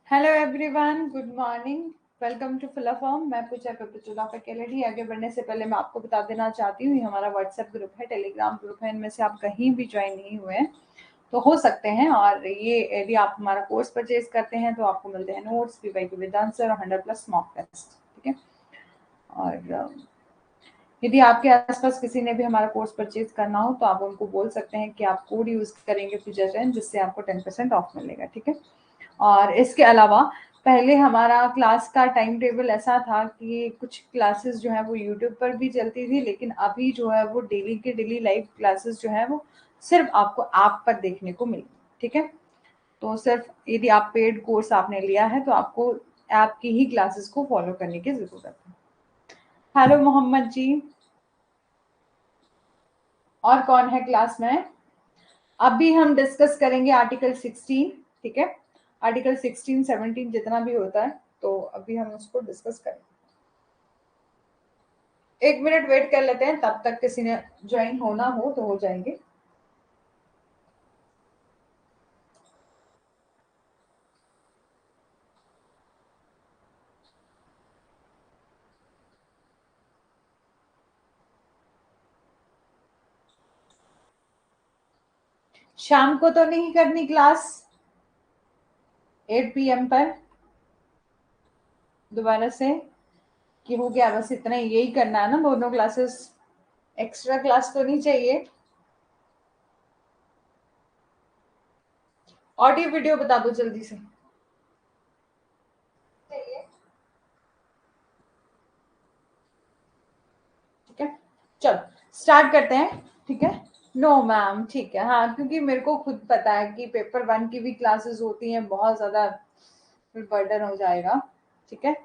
Hello everyone, good morning. Welcome to fill form. मैं Pooja पेपचुला faculty. आगे बढ़ने से पहले मैं आपको बता देना चाहती हूँ, हमारा व्हाट्सएप ग्रुप है, टेलीग्राम ग्रुप है, इनमें से आप कहीं भी ज्वाइन नहीं हुए हैं तो हो सकते हैं। और ये यदि आप हमारा कोर्स परचेज करते हैं तो आपको मिलते हैं नोट्स, पीवाईक्यू विद आंसर और 100+ मॉक टेस्ट। ठीक है। और यदि आपके आसपास किसी ने भी हमारा कोर्स परचेज करना हो तो आप उनको बोल सकते हैं कि आप कोड यूज करेंगे पूजा जैन, जिससे आपको 10% ऑफ मिलेगा। ठीक है। और इसके अलावा पहले हमारा क्लास का टाइम टेबल ऐसा था कि कुछ क्लासेस जो है वो यूट्यूब पर भी चलती थी, लेकिन अभी जो है वो डेली के डेली लाइव क्लासेस जो है वो सिर्फ आपको ऐप पर देखने को मिलेगी। ठीक है। तो सिर्फ यदि आप पेड कोर्स आपने लिया है तो आपको ऐप की ही क्लासेस को फॉलो करने की जरूरत है। हेलो मोहम्मद जी, और कौन है क्लास में? अभी हम डिस्कस करेंगे आर्टिकल 16। ठीक है। आर्टिकल 16, 17 जितना भी होता है तो अभी हम उसको डिस्कस करेंगे। 1 मिनट वेट कर लेते हैं, तब तक किसी ने ज्वाइन होना हो तो हो जाएंगे। शाम को तो नहीं करनी क्लास 8 PM पर दोबारा से? कि हो गया बस इतना ही, यही करना है ना दोनों क्लासेस? एक्स्ट्रा क्लास तो नहीं चाहिए? ऑडियो वीडियो बता दो जल्दी से। ठीक है, चलो स्टार्ट करते हैं। ठीक है। नो मैम, ठीक है। हाँ, क्योंकि मेरे को खुद पता है कि पेपर 1 की भी क्लासेस होती हैं, बहुत ज्यादा फिर बर्डन हो जाएगा। ठीक है।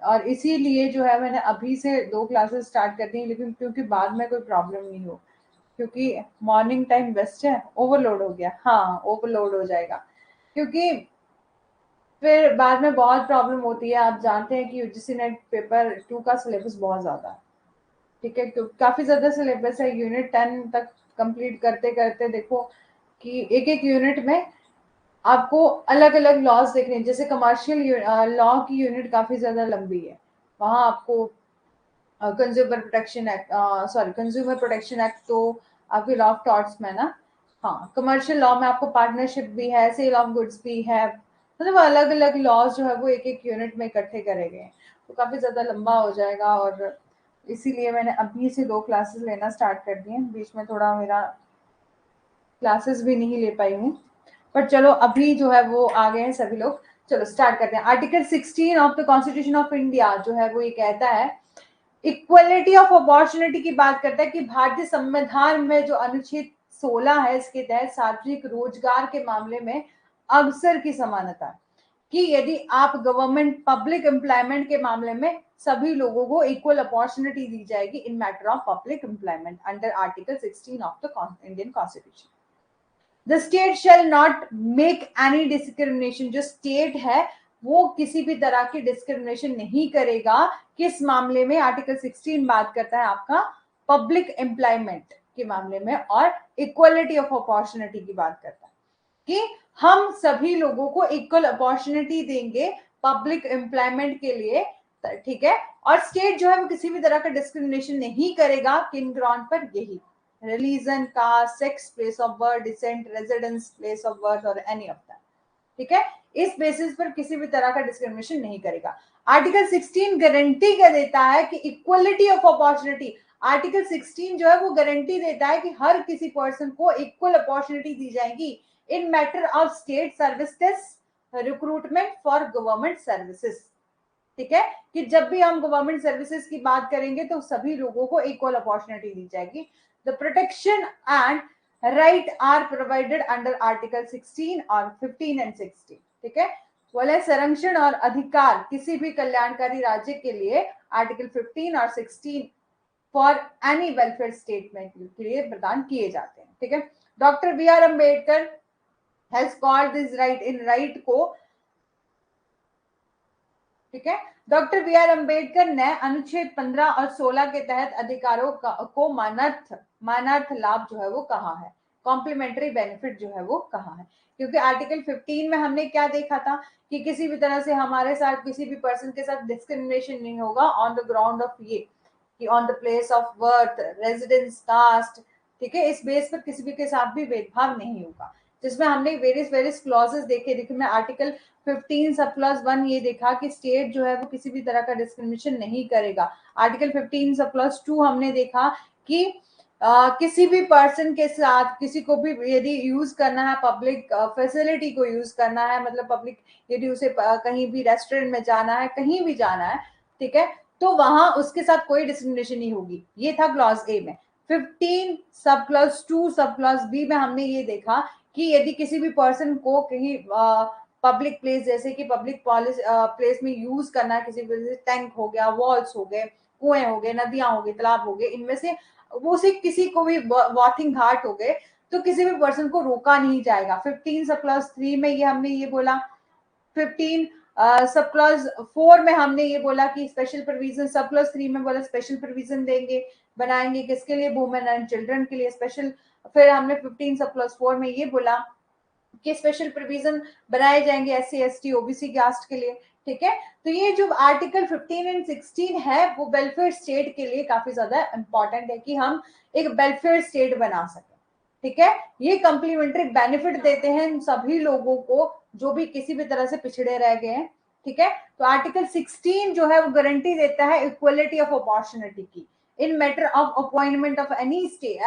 और इसीलिए जो है मैंने अभी से 2 क्लासेस स्टार्ट कर दी, लेकिन क्योंकि बाद में कोई प्रॉब्लम नहीं हो, क्योंकि मॉर्निंग टाइम बेस्ट है। ओवरलोड हो गया, हाँ ओवरलोड हो जाएगा, क्योंकि फिर बाद में बहुत प्रॉब्लम होती है। आप जानते हैं कि यूजीसी नेट पेपर 2 का सिलेबस बहुत ज्यादा है। ठीक है, काफी ज्यादा सिलेबस है। यूनिट 10 तक कंप्लीट करते करते देखो कि एक एक यूनिट में आपको अलग अलग लॉज देखने हैं। जैसे कमर्शियल लॉ की यूनिट काफी ज्यादा लंबी है, वहां आपको कंज्यूमर प्रोटेक्शन एक्ट तो आपके लॉ ऑफ टॉर्ट्स में ना। हाँ, कमर्शियल लॉ में आपको पार्टनरशिप भी है, सेल ऑफ गुड्स भी है, मतलब अलग अलग लॉज जो है वो एक एक यूनिट में इकट्ठे करे गए हैं, तो काफी ज्यादा लंबा हो जाएगा। और इसीलिए मैंने अभी से 2 क्लासेस लेना स्टार्ट कर दिए। बीच में थोड़ा मेरा क्लासेस भी नहीं ले पाई हूँ, पर चलो अभी जो है वो आ गए हैं सभी लोग। चलो स्टार्ट करते हैं। Article 16 of the constitution of India जो है वो ये कहता है, इक्वलिटी ऑफ अपॉर्चुनिटी की बात करता है कि भारतीय संविधान में जो अनुच्छेद 16 है, इसके तहत सार्वजनिक रोजगार के मामले में अवसर की समानता, कि यदि आप गवर्नमेंट पब्लिक एम्प्लॉयमेंट के मामले में सभी लोगों को इक्वल अपॉर्चुनिटी दी जाएगी इन matter of public employment under article 16 of the Indian constitution. The state shall not make any discrimination, जो स्टेट है वो किसी भी तरह की डिस्क्रिमिनेशन नहीं करेगा। किस मामले में? आर्टिकल 16 बात करता है आपका पब्लिक एम्प्लॉयमेंट के मामले में, और इक्वलिटी ऑफ अपॉर्चुनिटी की बात करता है कि हम सभी लोगों को इक्वल अपॉर्चुनिटी देंगे पब्लिक एम्प्लॉयमेंट के लिए। ठीक है। और स्टेट जो है वो किसी भी तरह का डिस्क्रिमिनेशन नहीं करेगा किन ग्राउंड पर? यही religion, caste, sex, place of birth, descent, residence, place of birth और एनी ऑफ दैट। ठीक है। इस बेसिस पर किसी भी तरह का डिस्क्रिमिनेशन नहीं करेगा। आर्टिकल 16 गारंटी क्या देता है? कि इक्वलिटी ऑफ अपॉर्चुनिटी। आर्टिकल 16 जो है वो गारंटी देता है कि हर किसी पर्सन को इक्वल अपॉर्चुनिटी दी जाएगी इन matter of state services recruitment for government services. ठीक है, कि जब भी हम गवर्नमेंट सर्विसेज की बात करेंगे तो सभी लोगों को इक्वल अपॉर्चुनिटी दी जाएगी। The protection and right are provided under article 16 और 15 एंड 16। ठीक है। बोले संरक्षण और अधिकार किसी भी कल्याणकारी राज्य के लिए आर्टिकल 15 और 16 फॉर एनी वेलफेयर स्टेटमेंट के लिए प्रदान किए जाते हैं। ठीक है। Doctor B R Ambedkar has called this right in right को। ठीक है। डॉक्टर बी आर अम्बेडकर ने अनुच्छेद 15 और 16 के तहत अधिकारों को मानार्थ लाभ जो है वो कहा है। कॉम्प्लीमेंट्री बेनिफिट जो है वो कहाँ है, क्योंकि आर्टिकल 15 में हमने क्या देखा था कि किसी भी तरह से हमारे साथ किसी भी पर्सन के साथ डिस्क्रिमिनेशन नहीं होगा ऑन द ग्राउंड ऑफ ये कि on the place of birth, residence, caste, ठीक है, इस बेस पर किसी भी के साथ भी भेदभाव नहीं होगा, जिसमें हमने वेरियस वेरियस क्लॉजेस देखे। देखिए मैं आर्टिकल 15 सब क्लॉज 1 ये देखा कि स्टेट जो है वो किसी भी तरह का डिस्क्रिमिनेशन नहीं करेगा। आर्टिकल 15 सब क्लॉज 2 हमने देखा कि किसी भी पर्सन के साथ किसी को भी यदि यूज करना है, पब्लिक फैसिलिटी को यूज करना है, मतलब पब्लिक यदि उसे कहीं भी रेस्टोरेंट में जाना है, कहीं भी जाना है, ठीक है, तो वहां उसके साथ कोई डिस्क्रिमिनेशन नहीं होगी। ये था क्लॉज ए में। 15 sub clause 2 sub clause B में हमने ये देखा कि यदि किसी भी पर्सन को कहीं पब्लिक प्लेस जैसे कि पब्लिक प्लेस में यूज करना है, किसी भी टैंक हो गया, वॉल्स हो गए, कुएं हो गए, नदियां हो गई, तालाब हो गए, इनमें से वो से किसी को भी वॉथिंग घाट हो गए तो किसी भी पर्सन को रोका नहीं जाएगा। 15 सब क्लॉज 3 में ये हमने ये बोला। 15 सब क्लॉज 4 में हमने ये बोला कि स्पेशल प्रोविजन, सब क्लॉज 3 में बोला स्पेशल प्रोविजन देंगे, बनाएंगे किसके लिए, वुमेन एंड चिल्ड्रन के लिए स्पेशल। फिर हमने 15 सब क्लॉज 4 में ये बोला कि स्पेशल प्रोविजन बनाए जाएंगे SC ST OBC कास्ट के लिए, ठीक है। तो ये जो आर्टिकल 15 एंड 16 है वो वेलफेयर स्टेट के लिए काफी ज्यादा इंपॉर्टेंट है कि हम एक वेलफेयर स्टेट बना सके, ठीक है। ये कंप्लीमेंट्री बेनिफिट देते हैं इन सभी लोगों को जो भी किसी भी तरह से पिछड़े रह गए हैं, ठीक है। तो आर्टिकल 16 जो है वो गारंटी देता है इक्वलिटी ऑफ अपॉर्चुनिटी की in matter of appointment of any state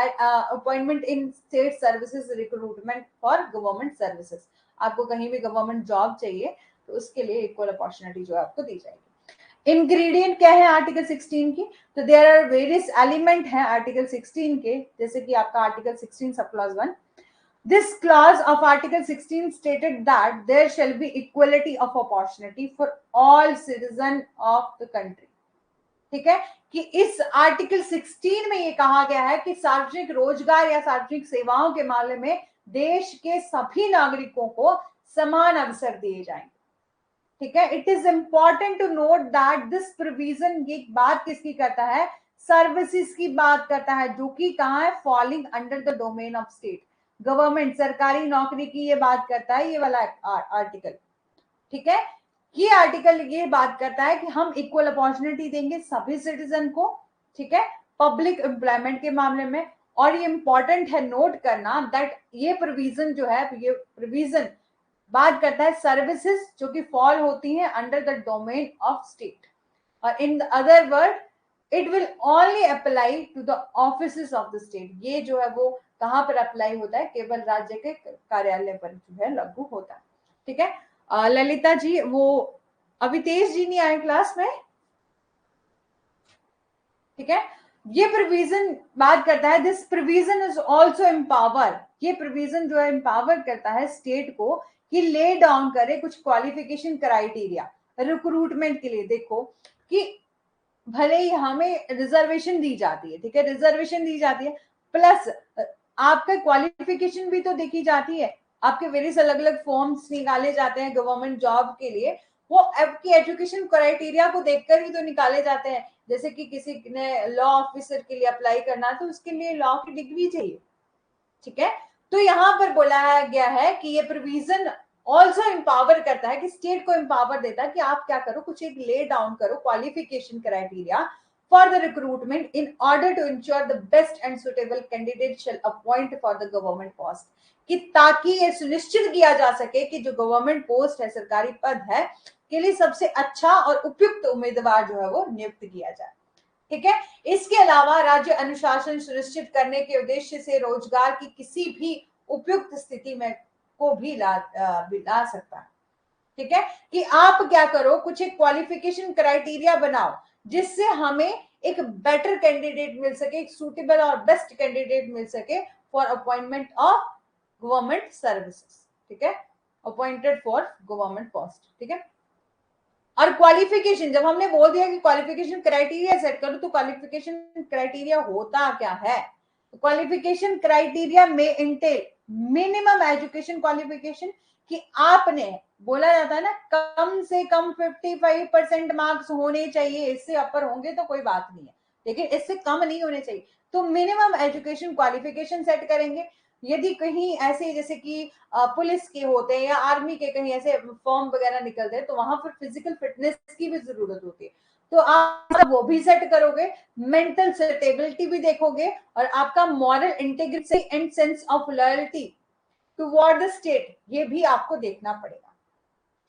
appointment in state services recruitment for government services। आपको कहीं भी गवर्नमेंट जॉब चाहिए तो उसके लिए इक्वल अपॉर्चुनिटी जो है आपको दी जाएगी। इंग्रेडिएंट क्या है आर्टिकल 16 की, तो देयर आर वेरियस एलिमेंट हैं आर्टिकल 16 के, जैसे कि आपका article 16 sub clause 1। This clause of Article 16 stated that there shall be equality of opportunity for all citizens of the country, ठीक है, कि इस आर्टिकल 16 में ये कहा गया है कि सार्वजनिक रोजगार या सार्वजनिक सेवाओं के मामले में देश के सभी नागरिकों को समान अवसर दिए जाएंगे, ठीक है। It is important to note that this provision, ये बात किसकी करता है, सर्विसेज की बात करता है, जो कि कहाँ है, falling under the domain of state government, सरकारी नौकरी की ये बात करता है ये वाला आर्टिकल, ठीक है। ये आर्टिकल ये बात करता है कि हम इक्वल अपॉर्चुनिटी देंगे सभी सिटीजन को, ठीक है, पब्लिक एम्प्लॉयमेंट के मामले में। और ये इंपॉर्टेंट है नोट करना दैट ये प्रोविजन जो है, ये प्रोविजन बात करता है सर्विसेज जो कि फॉल होती हैं under the domain of state, और in other word it will only apply to the offices of the state. ये जो है वो कहां पर अप्लाई होता है, केवल राज्य के कार्यालय पर जो है लागू होता है, ठीक है। ललिता जी, वो अभी तेज जी नहीं आए क्लास में, ठीक है। ये प्रोविजन बात करता है, this provision is also empower, ये प्रोविजन जो है एम्पावर करता है स्टेट को कि ले डाउन करे कुछ क्वालिफिकेशन क्राइटेरिया रिक्रूटमेंट के लिए। देखो कि भले ही हमें रिजर्वेशन दी जाती है, ठीक है, रिजर्वेशन दी जाती है, प्लस आपका क्वालिफिकेशन भी तो देखी जाती है, आपके वेरियस अलग अलग फॉर्म्स निकाले जाते हैं गवर्नमेंट जॉब के लिए, वो आपकी एजुकेशन क्राइटेरिया को देखकर ही तो निकाले जाते हैं। जैसे कि किसी ने लॉ ऑफिसर के लिए अप्लाई करना है तो उसके लिए लॉ की डिग्री चाहिए, ठीक है। तो यहां पर बोला गया है कि ये प्रोविजन ऑल्सो एम्पावर करता है, कि स्टेट को एम्पावर देता है कि आप क्या करो, कुछ एक ले डाउन करो qualification criteria for the recruitment in order to ensure the best and suitable candidate shall appoint for the government post, कि ताकि ये सुनिश्चित किया जा सके कि जो गवर्नमेंट पोस्ट है, सरकारी पद है, के लिए सबसे अच्छा और उपयुक्त उम्मीदवार जो है वो नियुक्त किया जाए, ठीक है। इसके अलावा राज्य अनुशासन सुनिश्चित करने के उद्देश्य से रोजगार की किसी भी उपयुक्त स्थिति में को भी ला सकता है, ठीक है, कि आप क्या करो, कुछ एक क्वालिफिकेशन क्राइटेरिया बनाओ जिससे हमें एक बेटर कैंडिडेट मिल सके, एक सूटेबल और बेस्ट कैंडिडेट मिल सके for appointment of government services, ठीक है, अपॉइंटेड फॉर गवर्नमेंट पोस्ट, ठीक है। और क्वालिफिकेशन, जब हमने बोल दिया कि क्वालिफिकेशन क्राइटेरिया सेट करो, तो क्वालिफिकेशन क्राइटेरिया होता क्या है, क्वालिफिकेशन क्राइटेरिया में इंटेल मिनिमम एजुकेशन क्वालिफिकेशन, कि आपने बोला जाता है ना कम से कम 55% मार्क्स होने चाहिए, इससे अपर होंगे तो कोई बात नहीं है, लेकिन इससे कम नहीं होने चाहिए। तो मिनिमम एजुकेशन क्वालिफिकेशन सेट करेंगे, यदि कहीं ऐसे जैसे कि पुलिस के होते हैं या आर्मी के कहीं ऐसे फॉर्म वगैरह निकलते हैं, तो वहां पर फिजिकल फिटनेस की भी जरूरत होती है, तो आप वो भी सेट करोगे, मेंटल स्टेबिलिटी भी देखोगे, और आपका moral integrity and sense of loyalty toward the state, ये भी आपको देखना पड़ेगा।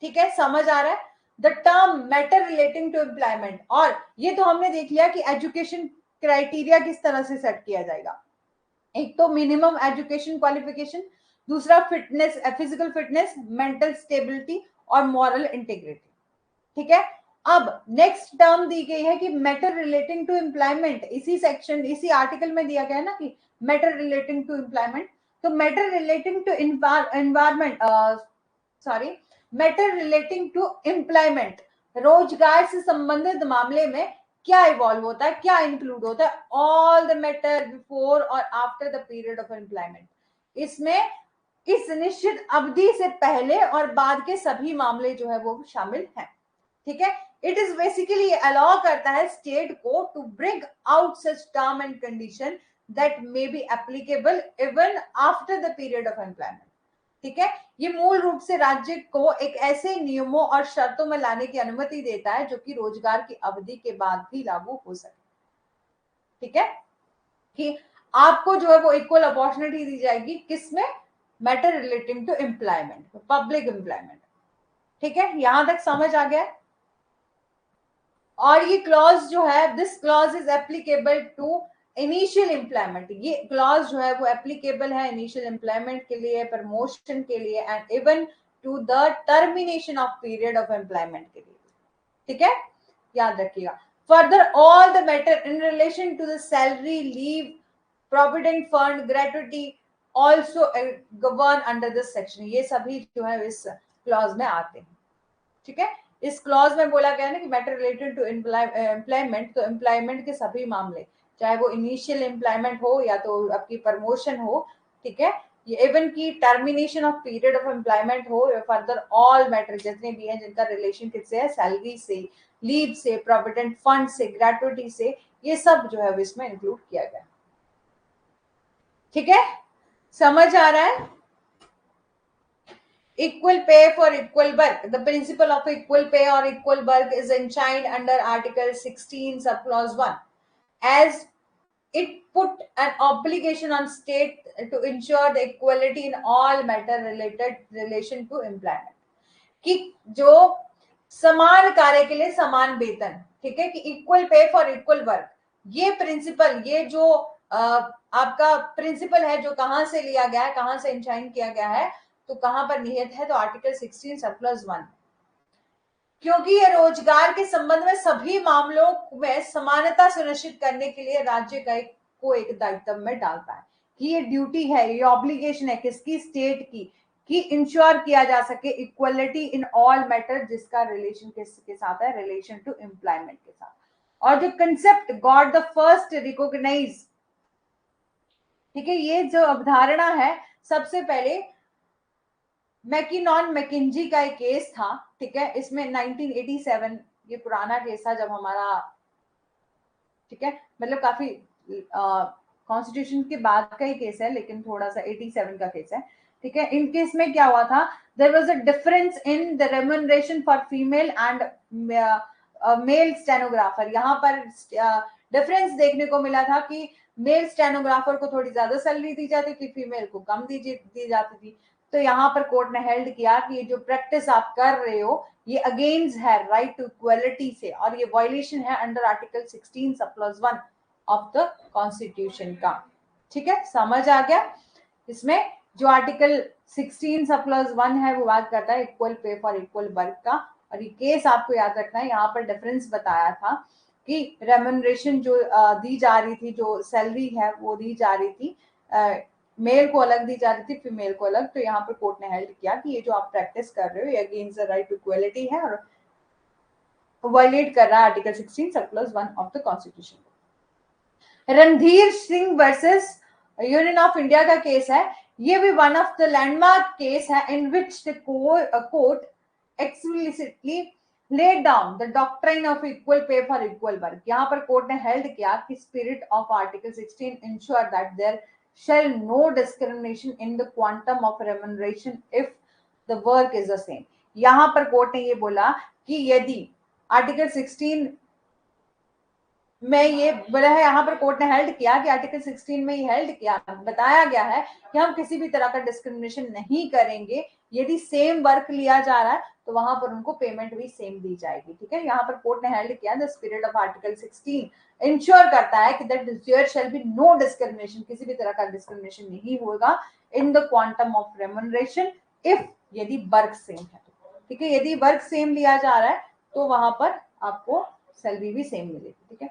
ठीक है, समझ आ रहा है? The term matter relating to employment, और ये तो हमने देख लिया कि एजुकेशन क्राइटेरिया किस तरह से सेट किया जाएगा। एक तो मिनिमम एजुकेशन क्वालिफिकेशन, दूसरा fitness, physical fitness, mental stability और मॉरल इंटीग्रिटी। ठीक है, अब नेक्स्ट टर्म दी गई है कि मैटर रिलेटिंग टू एम्प्लॉयमेंट, इसी सेक्शन इसी आर्टिकल में दिया गया है ना कि मैटर रिलेटिंग टू एम्प्लॉयमेंट। तो matter relating to environment, sorry, matter relating to employment, रोजगार से संबंधित मामले में क्या इवॉल्व होता है, क्या इंक्लूड होता है, ऑल द मैटर बिफोर और after the period of employment. इसमें इस निश्चित अवधि से पहले और बाद के सभी मामले जो है वो शामिल हैं। ठीक है, इट इज बेसिकली अलाउ करता है स्टेट को to bring out such term and condition that may be applicable even after the period of employment. ठीक है, ये मूल रूप से राज्य को एक ऐसे नियमों और शर्तों में लाने की अनुमति देता है जो कि रोजगार की अवधि के बाद भी लागू हो सके। ठीक है, कि आपको जो है वो इक्वल अपॉर्चुनिटी दी जाएगी, किसमें? Matter relating to employment, public employment. ठीक है, यहां तक समझ आ गया? और ये क्लॉज जो है, this clause is applicable to initial employment, ये क्लॉज जो है वो एप्लीकेबल है इनिशियल एम्प्लॉयमेंट के लिए, प्रमोशन के लिए, and even to the termination of period of employment के लिए। ठीक है, याद रखिएगा। Further all the matter in relation to the salary, leave, provident fund, gratuity also govern under this section, ये सभी जो है इस क्लॉज में आते हैं। ठीक है, इस क्लॉज में बोला गया है ना कि मैटर रिलेटेड टू एम्प्लॉयमेंट, तो एम्प्लॉयमेंट के सभी मामले, चाहे वो इनिशियल एम्प्लॉयमेंट हो या तो आपकी प्रमोशन हो, ठीक है, ये इवन की termination of period of employment हो, फर्दर ऑल मैटर जितने भी हैं जिनका रिलेशन किससे है, सैलरी से, लीव से, प्रोविडेंट फंड से, ग्रेट्युटी से, ये सब जो है इसमें इंक्लूड किया गया। ठीक है, समझ आ रहा है? Equal pay for equal work. The principle of equal pay or equal work is enshrined under Article 16, subclause 1, as it put an obligation on state to ensure the equality in all matter related relation to employment. कि जो समान कार्य के लिए समान वेतन, ठीक है, कि equal pay for equal work, ये प्रिंसिपल, ये जो आपका प्रिंसिपल है, जो कहां से लिया गया है, कहां से इंशाइन किया गया है, तो कहां पर निहित है, तो आर्टिकल 16 सबक्लॉज 1, क्योंकि ये रोजगार के संबंध में सभी मामलों में समानता सुनिश्चित करने के लिए राज्य को एक दायित्व में डालता है, कि ये ड्यूटी है, ये ऑब्लिगेशन है किसकी, स्टेट की, कि इंश्योर किया जा सके इक्वलिटी इन ऑल मैटर, जिसका रिलेशन किसके साथ है, रिलेशन टू एम्प्लॉयमेंट के साथ। और जो concept got the first recognise, ठीक है, ये जो अवधारणा है सबसे पहले मैकिनॉन मैकिंजी का एक केस था। ठीक है, इसमें 1987, ये पुराना केस था जब हमारा, ठीक है, मतलब काफी कॉन्स्टिट्यूशन के बाद का ही केस है, लेकिन थोड़ा सा 87 का केस है। ठीक है, इन केस में क्या हुआ था, there was a difference in the remuneration for female and male stenographer. यहाँ पर डिफरेंस देखने को मिला था कि मेल स्टेनोग्राफर को थोड़ी ज्यादा सैलरी दी जाती थी, फीमेल को कम दी जाती थी। तो यहाँ पर कोर्ट ने हेल्ड किया कि ये जो प्रैक्टिस आप कर रहे हो, ये अगेंस्ट है राइट टू इक्वलिटी से, और ये वायलेशन है under article 16 subclause 1 of the constitution का। ठीक है, समझ आ गया? इसमें जो आर्टिकल 16 सबक्लॉज 1 है वो बात करता है equal pay for equal work का, और ये केस आपको याद रखना है। यहाँ पर डिफरेंस बताया था कि रेम्युनरेशन जो दी जा रही थी, जो सैलरी है वो दी जा रही थी, मेल को अलग दी जा रही थी, फीमेल को अलग। तो यहाँ पर कोर्ट ने हेल्ड किया कि ये जो आप प्रैक्टिस कर रहे हो ये against the right to equality है और वायलेट कर रहा है article 16 subclause 1 of the constitution. Randhir Singh versus Union of India का केस है, ये भी one of the landmark case है in which the court explicitly laid down the doctrine of equal pay for equal work। यहाँ पर कोर्ट ने held किया कि spirit of article 16 ensure that there shall no discrimination in the quantum of remuneration if the work is the same। यहां पर court ने ये बोला कि यदि आर्टिकल 16 में ये बोला है, यहाँ पर कोर्ट ने हेल्ड किया कि आर्टिकल 16 में ये हेल्ड किया, बताया गया है कि हम किसी भी तरह का डिस्क्रिमिनेशन नहीं करेंगे, यदि सेम वर्क लिया जा रहा है तो वहां पर उनको पेमेंट भी सेम दी जाएगी। ठीक है, यहाँ पर कोर्ट ने हेल्ड किया the spirit of article 16 ensure करता है कि that there shall be no discrimination, किसी भी तरह का डिस्क्रिमिनेशन नहीं होगा in the quantum of remuneration if, यदि वर्क सेम है। ठीक है, यदि वर्क सेम लिया जा रहा है तो वहां पर आपको सैलरी भी सेम मिलेगी। ठीक है,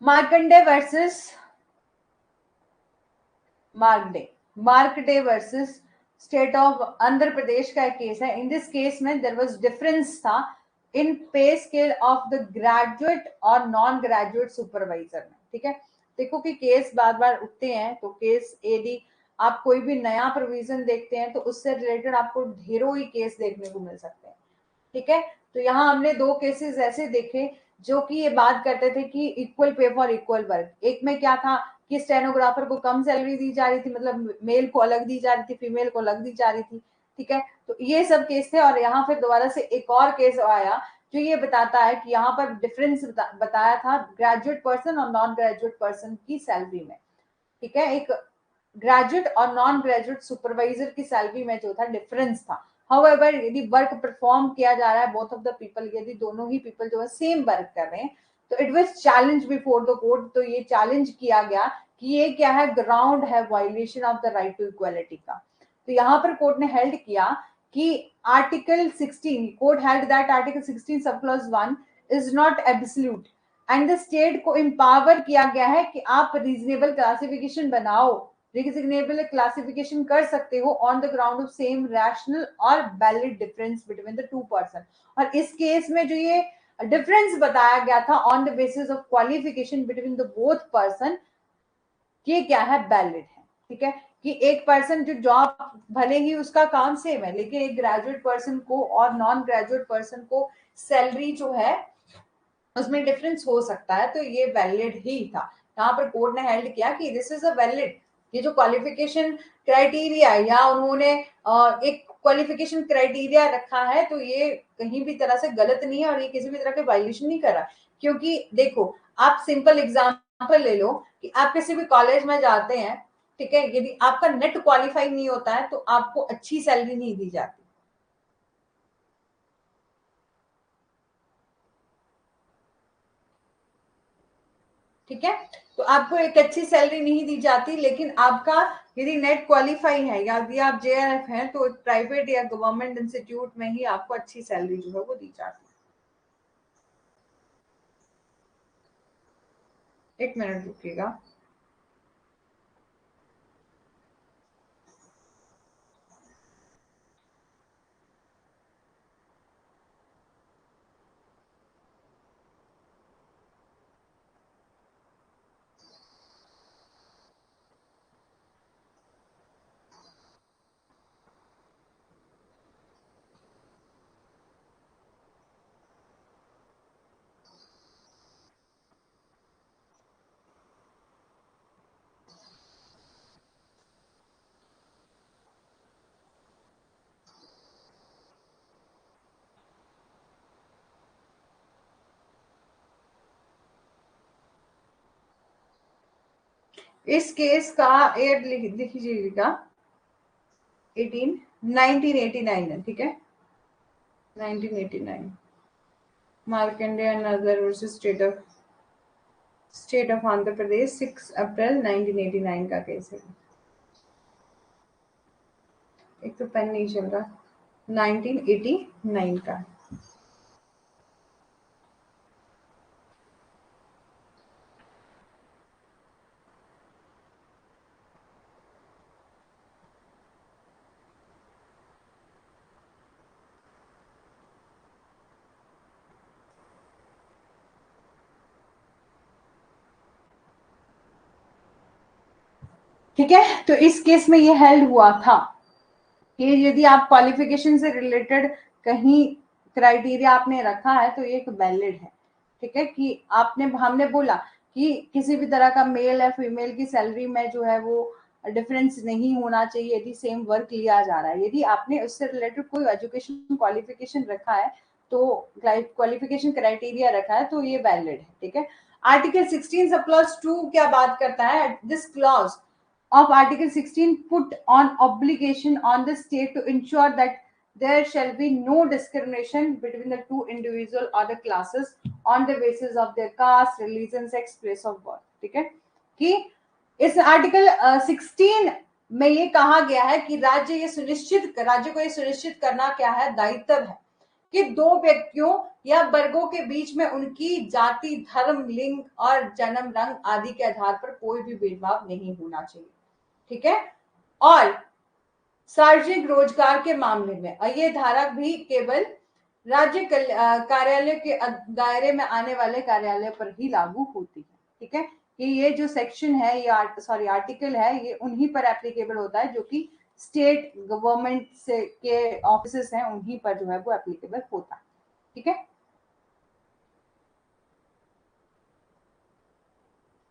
Markandey versus Markandey versus state of Andhra Pradesh का एक केस है। इन दिस केस में देयर वाज डिफरेंस था in pay scale of the graduate और नॉन ग्रेजुएट सुपरवाइजर में। ठीक है, देखो कि केस बार बार उठते हैं, तो केस यदि आप कोई भी नया प्रोविजन देखते हैं तो उससे रिलेटेड आपको ढेरों ही केस देखने को मिल सकते हैं। ठीक है, तो यहाँ हमने दो केसेस ऐसे देखे जो कि ये बात करते थे कि equal pay for equal work. एक में क्या था कि स्टेनोग्राफर को कम सैलरी दी जा रही थी, मतलब मेल को अलग दी जा रही थी, फीमेल को अलग दी जा रही थी। ठीक है, तो ये सब केस थे। और यहाँ फिर दोबारा से एक और केस आया जो ये बताता है कि यहाँ पर डिफरेंस बताया था ग्रेजुएट पर्सन और नॉन ग्रेजुएट पर्सन की सैलरी में। ठीक है, एक ग्रेजुएट और नॉन ग्रेजुएट सुपरवाइजर की सैलरी में जो था डिफरेंस था। हाउएवर यदि वर्क परफॉर्म किया जा रहा है बोथ ऑफ द पीपल, यदि दोनों ही पीपल जो है सेम वर्क कर रहे हैं, तो it was challenge before the court. तो ये चैलेंज किया गया कि ये क्या है, ग्राउंड है violation of the right to equality का। तो यहाँ पर कोर्ट ने हेल्ड किया कि article 16, court held that article 16 sub clause 1 is not absolute and the state को एम्पावर किया गया है कि आप रीजनेबल क्लासिफिकेशन बनाओ, रीजनेबल क्लासिफिकेशन कर सकते हो on the ground of same rational और valid difference between the two person. और इस केस में जो ये डिफरेंस बताया गया था on the basis of qualification between the both person, ये क्या है, वैलिड है। ठीक है, कि एक पर्सन जो जॉब भले ही उसका काम सेम है, लेकिन एक ग्रेजुएट पर्सन को और नॉन ग्रेजुएट पर्सन को सैलरी जो है उसमें डिफरेंस हो सकता है, तो ये वैलिड ही था। यहाँ पर कोर्ट ने हेल्ड किया कि दिस इज अ वैलिड, ये जो क्वालिफिकेशन क्राइटेरिया या उन्होंने एक क्वालिफिकेशन क्राइटेरिया रखा है तो ये कहीं भी तरह से गलत नहीं है और ये किसी भी तरह के वायलेशन नहीं कर रहा। क्योंकि देखो, आप सिंपल एग्जांपल ले लो कि आप किसी भी कॉलेज में जाते हैं, ठीक है, यदि आपका नेट क्वालिफाई नहीं होता है तो आपको अच्छी सैलरी नहीं दी जाती। ठीक है, तो आपको एक अच्छी सैलरी नहीं दी जाती, लेकिन आपका यदि नेट क्वालिफाई है या यदि आप जेआरएफ हैं तो प्राइवेट या गवर्नमेंट इंस्टीट्यूट में ही आपको अच्छी सैलरी जो है वो दी जाती है। एक मिनट रुकिएगा। इस केस का एड लिख लीजिएगा 1989 है। ठीक है, 1989 Markandey and other versus state of Andhra Pradesh 6 अप्रैल 1989 का केस है। एक तो पेन नहीं चल रहा, 1989 का। ठीक है, तो इस केस में ये हेल्ड हुआ था कि यदि आप क्वालिफिकेशन से रिलेटेड कहीं क्राइटेरिया आपने रखा है तो ये एक वैलिड है। ठीक है, कि आपने हमने बोला कि किसी भी तरह का मेल या फीमेल की सैलरी में जो है वो डिफरेंस नहीं होना चाहिए यदि सेम वर्क लिया जा रहा है। यदि आपने उससे रिलेटेड कोई एजुकेशन क्वालिफिकेशन रखा है, तो क्वालिफिकेशन क्राइटेरिया रखा है, तो ये वैलिड है, ठीक है। आर्टिकल 16 सब क्लॉज 2 क्या बात करता है? This clause of Article 16 put on obligation on the state to ensure that there shall be no discrimination between the two individual or the classes on the basis of their caste, religion, sex, place of birth, ठीक है। कि इस article 16 में ये कहा गया है कि राज्य को ये सुनिश्चित करना क्या है, दायित्व है कि दो व्यक्तियों या वर्गों के बीच में उनकी जाति, धर्म, लिंग और जन्म, रंग आदि के आधार पर कोई भी भेदभाव नहीं होना चाहिए, ठीक है। और सार्वजनिक रोजगार के मामले में ये धारा भी केवल राज्य कार्यालय के दायरे में आने वाले कार्यालय पर ही लागू होती है, ठीक है। कि ये जो सेक्शन है, ये आर्टिकल है, ये उन्हीं पर एप्लीकेबल होता है जो कि स्टेट गवर्नमेंट से के ऑफिसेस हैं, उन्हीं पर जो है वो एप्लीकेबल होता है, ठीक है।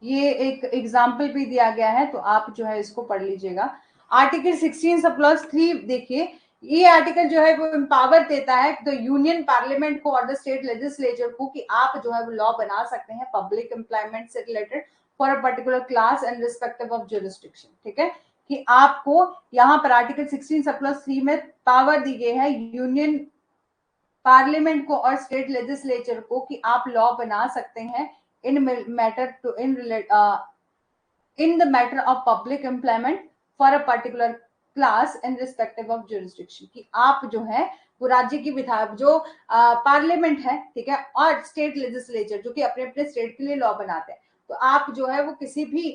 ये एक एग्जाम्पल भी दिया गया है, तो आप जो है इसको पढ़ लीजिएगा। आर्टिकल 16 सब क्लॉज 3 देखिए, ये आर्टिकल जो है वो एम्पावर देता है द यूनियन पार्लियामेंट को और द स्टेट लेजिस्लेचर को कि आप जो है वो लॉ बना सकते हैं पब्लिक एम्प्लॉयमेंट से related for a particular class and respective of jurisdiction, ठीक है। कि आपको यहाँ पर आर्टिकल 16 सब क्लॉज 3 में पावर दी गई है यूनियन पार्लियामेंट को और स्टेट लेजिस्लेचर को कि आप लॉ बना सकते हैं in matter to in the matter of public employment for a particular class in respective of jurisdiction, कि आप जो है वो राज्य की विधायक जो पार्लियामेंट है, ठीक है, और स्टेट लेजिस्लेचर जो कि अपने अपने स्टेट के लिए लॉ बनाते हैं, तो आप जो है वो किसी भी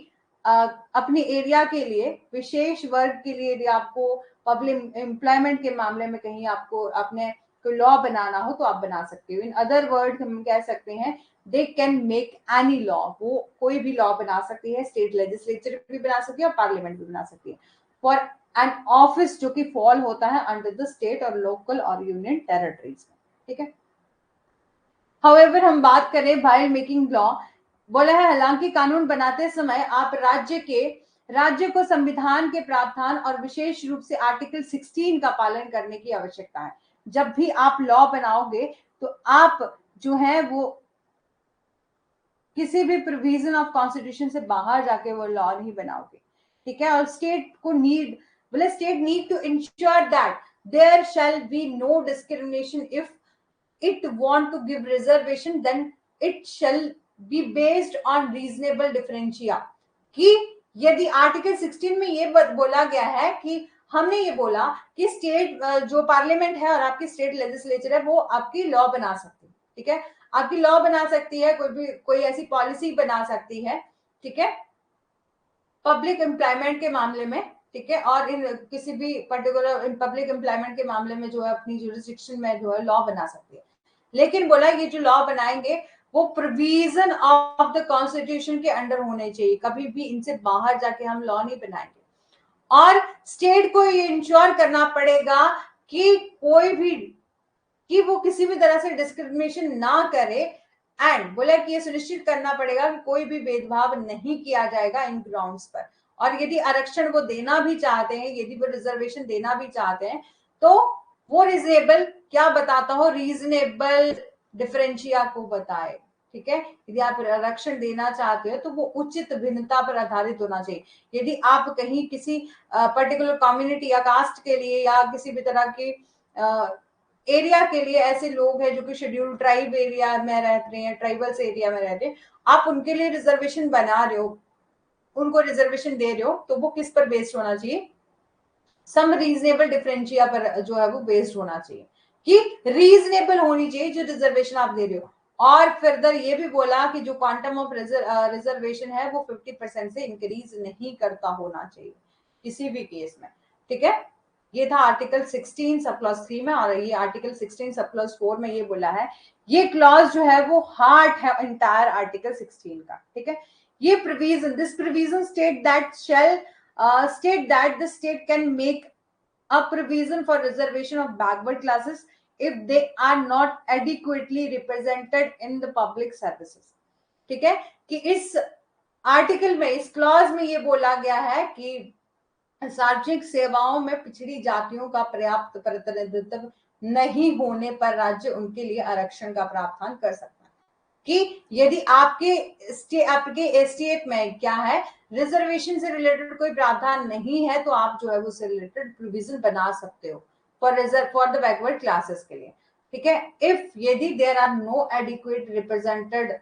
अपनी एरिया के लिए विशेष वर्ग के लिए यदि आपको पब्लिक एम्प्लॉयमेंट के मामले में कहीं आपको अपने कोई लॉ बनाना हो तो आप बना सकते हो। इन अदर वर्ड हम कह सकते हैं they can make any law, वो कोई भी लॉ बना सकती है, स्टेट लेजिस्लेचर भी बना सकती है और पार्लियामेंट भी बना सकती है फॉर एन ऑफिस जो कि फॉल होता है अंडर द स्टेट और लोकल और यूनियन टेरिटरीज में, ठीक है। हाउएवर हम बात करें व्हाइल मेकिंग लॉ, बोला है हालांकि कानून बनाते समय आप राज्य को संविधान के प्रावधान और विशेष रूप से आर्टिकल 16 का पालन करने की आवश्यकता है। जब भी आप लॉ बनाओगे तो आप जो है वो किसी भी प्रोविजन ऑफ कॉन्स्टिट्यूशन से बाहर जाके वो लॉ नहीं बनाओगे, ठीक है। और state need to ensure that there shall be no discrimination if it want to give reservation then it shall be based on reasonable differentia, कि यदि आर्टिकल 16 में ये बोला गया है कि हमने ये बोला कि स्टेट जो पार्लियामेंट है और आपकी स्टेट लेजिस्लेचर है वो आपकी लॉ बना सकती है, ठीक है, आपकी लॉ बना सकती है, कोई ऐसी पॉलिसी बना सकती है, ठीक है, पब्लिक एम्प्लॉयमेंट के मामले में, ठीक है, और इन किसी भी पर्टिकुलर पब्लिक एम्प्लॉयमेंट के मामले में जो है अपनी जुरिस्डिक्शन में जो है लॉ बना सकती है। लेकिन बोला ये जो लॉ बनाएंगे वो प्रोविजन ऑफ द कॉन्स्टिट्यूशन के अंडर होने चाहिए, कभी भी इनसे बाहर जाके हम लॉ नहीं बनाएंगे। और स्टेट को ये इंश्योर करना पड़ेगा कि कोई भी कि वो किसी भी तरह से डिस्क्रिमिनेशन ना करे, एंड बोला कि ये सुनिश्चित करना पड़ेगा कि कोई भी भेदभाव नहीं किया जाएगा इन ग्राउंड्स पर। और यदि आरक्षण वो देना भी चाहते हैं, यदि वो रिजर्वेशन देना भी चाहते हैं, तो वो रीजनेबल क्या बताता हो, रीजनेबल डिफरेंशिया को बताए, ठीक है। यदि आप आरक्षण देना चाहते हो तो वो उचित भिन्नता पर आधारित होना चाहिए। यदि आप कहीं किसी पर्टिकुलर कम्युनिटी या कास्ट के लिए या किसी भी तरह की एरिया के लिए ऐसे लोग हैं जो कि शेड्यूल ट्राइब एरिया में रहते हैं, ट्राइबल्स एरिया में रहते हैं, आप उनके लिए रिजर्वेशन बना रहे हो, उनको रिजर्वेशन दे रहे हो, तो वो किस पर बेस्ड होना चाहिए, सम रीजनेबल डिफरेंशिया पर जो है वो बेस्ड होना चाहिए, कि रीजनेबल होनी चाहिए जो रिजर्वेशन आप दे रहे हो। और फर्दर ये भी बोला कि जो क्वांटम ऑफ रिजर्वेशन है वो 50% से इंक्रीज नहीं करता होना चाहिए किसी भी केस में, ठीक है। ये था आर्टिकल 16 सब क्लॉज 3 में। और ये आर्टिकल 16 सब क्लॉज 4 में ये बोला है, ये क्लॉज जो है वो हार्ट है इंटायर आर्टिकल 16 का, ठीक है। ये provision, this provision state that the state can make a provision for reservation of backward classes if they are not adequately represented in the public services, ठीक है, कि इस आर्टिकल में, इस क्लॉज में ये बोला गया है कि सार्वजनिक सेवाओं में पिछड़ी जातियों का पर्याप्त प्रतिनिधित्व नहीं होने पर राज्य उनके लिए आरक्षण का प्रावधान कर सकता है। कि यदि आपके एसटीएफ में क्या है, रिजर्वेशन से रिलेटेड कोई प्रावधान नहीं है, तो आप जो है उससे रिलेटेड प्रोविजन बना सकते हो फॉर द बैकवर्ड क्लासेस के लिए। ठीक है, इफ यदि there are no adequate represented